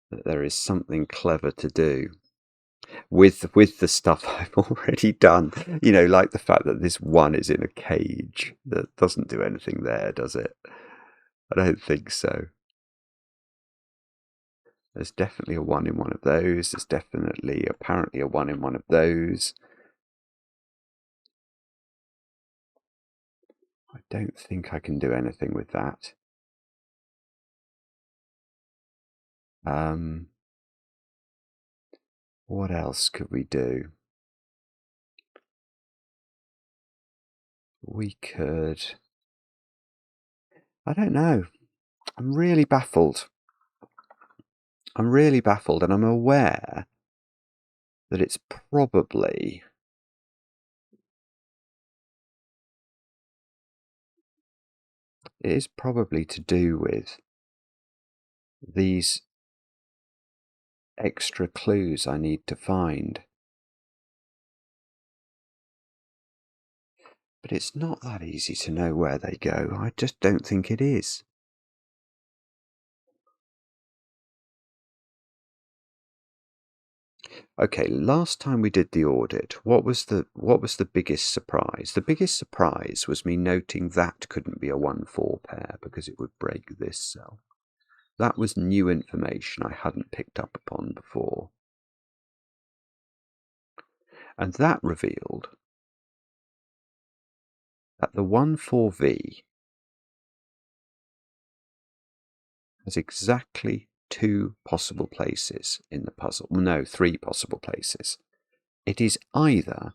that there is something clever to do with the stuff I've already done. You know, like the fact that this one is in a cage. That doesn't do anything there, does it? I don't think so. There's definitely a 1 in one of those. There's definitely, apparently, a 1 in one of those. I don't think I can do anything with that. What else could we do? We could... I don't know. I'm really baffled. I'm really baffled, and I'm aware that it's probably... It is probably to do with these extra clues I need to find. But it's not that easy to know where they go. I just don't think it is. Okay, last time we did the audit, what was the biggest surprise? The biggest surprise was me noting that couldn't be a 1-4 pair because it would break this cell. That was new information I hadn't picked up upon before. And that revealed that the 1,4V has exactly 2 possible places in the puzzle. No, 3 possible places. It is either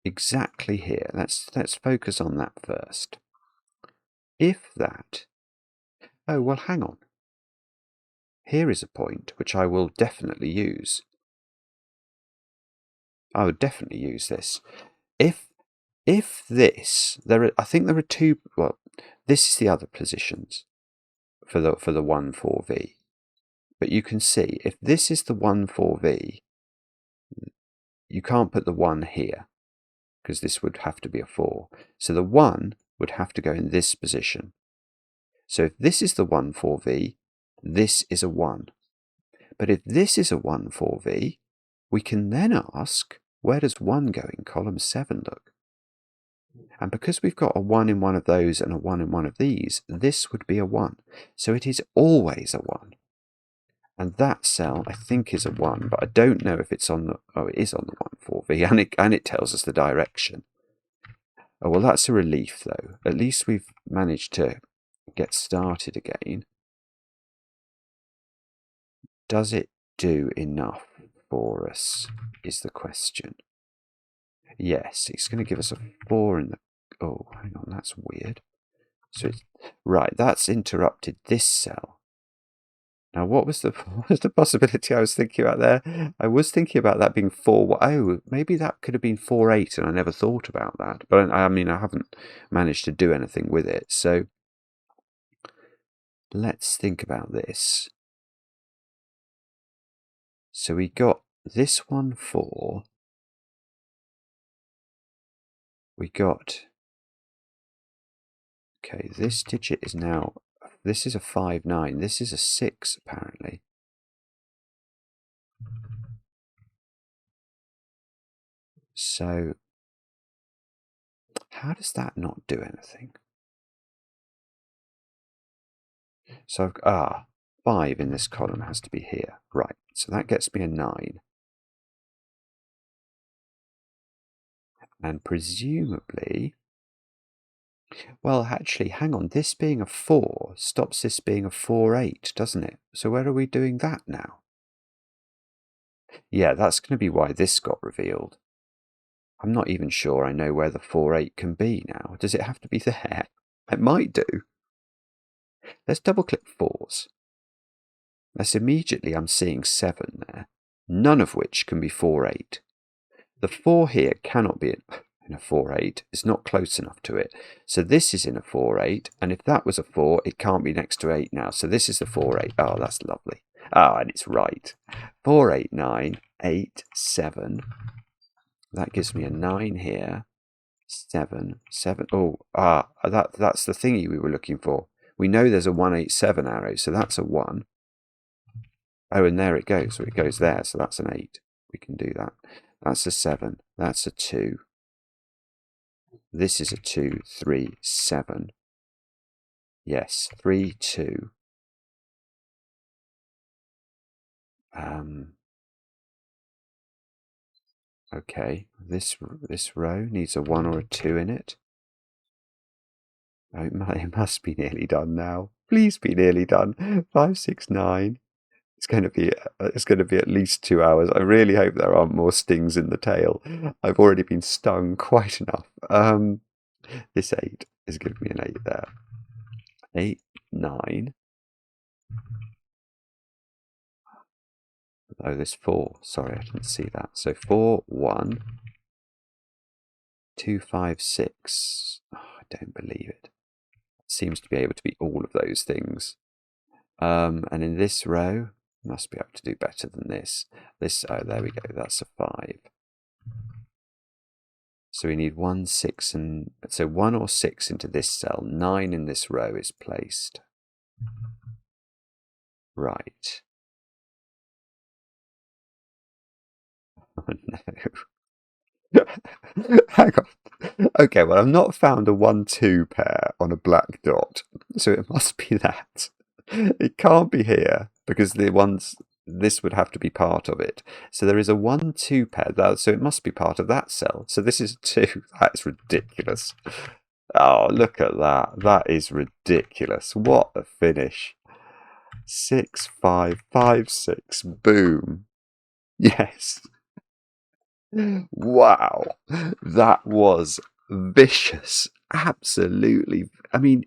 exactly here. Let's focus on that first. If that... Oh, well, hang on. Here is a point which I will definitely use. I would definitely use this. If this, I think there are 2. Well, this is the other positions for the 1,4V. But you can see if this is the 1,4V, you can't put the 1 here because this would have to be a 4. So the 1 would have to go in this position. So if this is the 1,4V, this is a 1. But if this is a 1,4V, we can then ask, where does 1 go in column 7 look? And because we've got a 1 in one of those and a 1 in one of these, this would be a 1. So it is always a 1. And that cell, I think, is a 1, but I don't know if it's on the... Oh, it is on the 1,4V, and it tells us the direction. Oh, well, that's a relief, though. At least we've managed to get started again. Does it do enough for us, is the question. Yes, it's going to give us a 4 in the... Oh, hang on, that's weird. So it's... Right, that's interrupted this cell. Now, what was the possibility I was thinking about there? I was thinking about that being 4. Oh, maybe that could have been 4,8, and I never thought about that. But I mean, I haven't managed to do anything with it. So let's think about this. So we got this one 4. We got... Okay, this digit is now... This is a 5, 9. This is a 6, apparently. So, how does that not do anything? So, 5 in this column has to be here. Right, so that gets me a 9. And presumably... Well, actually, hang on. This being a 4 stops this being a 4,8, doesn't it? So where are we doing that now? Yeah, that's going to be why this got revealed. I'm not even sure I know where the 4,8 can be now. Does it have to be there? It might do. Let's double-click 4s. That's immediately I'm seeing 7 there, none of which can be 4,8. The 4 here cannot be in a 4,8. It's not close enough to it. So this is in a 4,8, and if that was a 4, it can't be next to 8 now. So this is the 4,8. Oh, that's lovely. And it's right. 4, 8, 9, 8, 7. That gives me a 9 here. 7, 7. Oh, that's the thingy we were looking for. We know there's a 187 arrow, so that's a 1. Oh, and there it goes. So it goes there, so that's an 8. We can do that. That's a 7. That's a 2. This is a 2, 3, 7. Yes, 3, 2. Okay, this row needs a 1 or a 2 in it. Oh, it must be nearly done now. Please be nearly done. 5, 6, 9. It's going to be at least 2 hours. I really hope there aren't more stings in the tail. I've already been stung quite enough. This 8 is giving me an 8 there. 8, 9. Oh, this 4. Sorry, I didn't see that. So 4, 1, 2, 5, 6. Oh, I don't believe it. It seems to be able to be all of those things. And in this row, must be able to do better than this. Oh, there we go. That's a 5. So we need 1, 6, and so 1 or 6 into this cell. 9 in this row is placed. Right. Oh no. Hang on. Okay, well, I've not found a 1-2 pair on a black dot, so it must be that. It can't be here because the ones this would have to be part of it. So there is a 1, 2 pair, so it must be part of that cell. So this is 2. That's ridiculous. Oh, look at that. That is ridiculous. What a finish. 6, 5, 5, 6. Boom. Yes. Wow. That was vicious. Absolutely. I mean,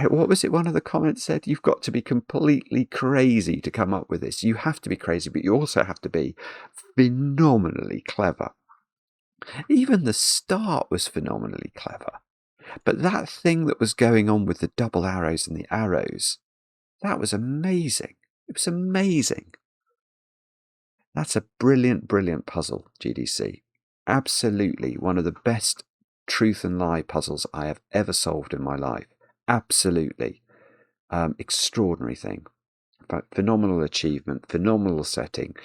what was it one of the comments said? You've got to be completely crazy to come up with this. You have to be crazy, but you also have to be phenomenally clever. Even the start was phenomenally clever. But that thing that was going on with the double arrows and the arrows, that was amazing. It was amazing. That's a brilliant, brilliant puzzle, GDC. Absolutely one of the best truth and lie puzzles I have ever solved in my life. Absolutely. Extraordinary thing. Phenomenal achievement, phenomenal setting.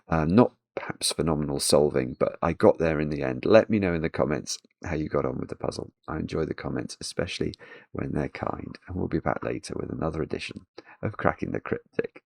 Not perhaps phenomenal solving, but I got there in the end. Let me know in the comments how you got on with the puzzle. I enjoy the comments, especially when they're kind. And we'll be back later with another edition of Cracking the Cryptic.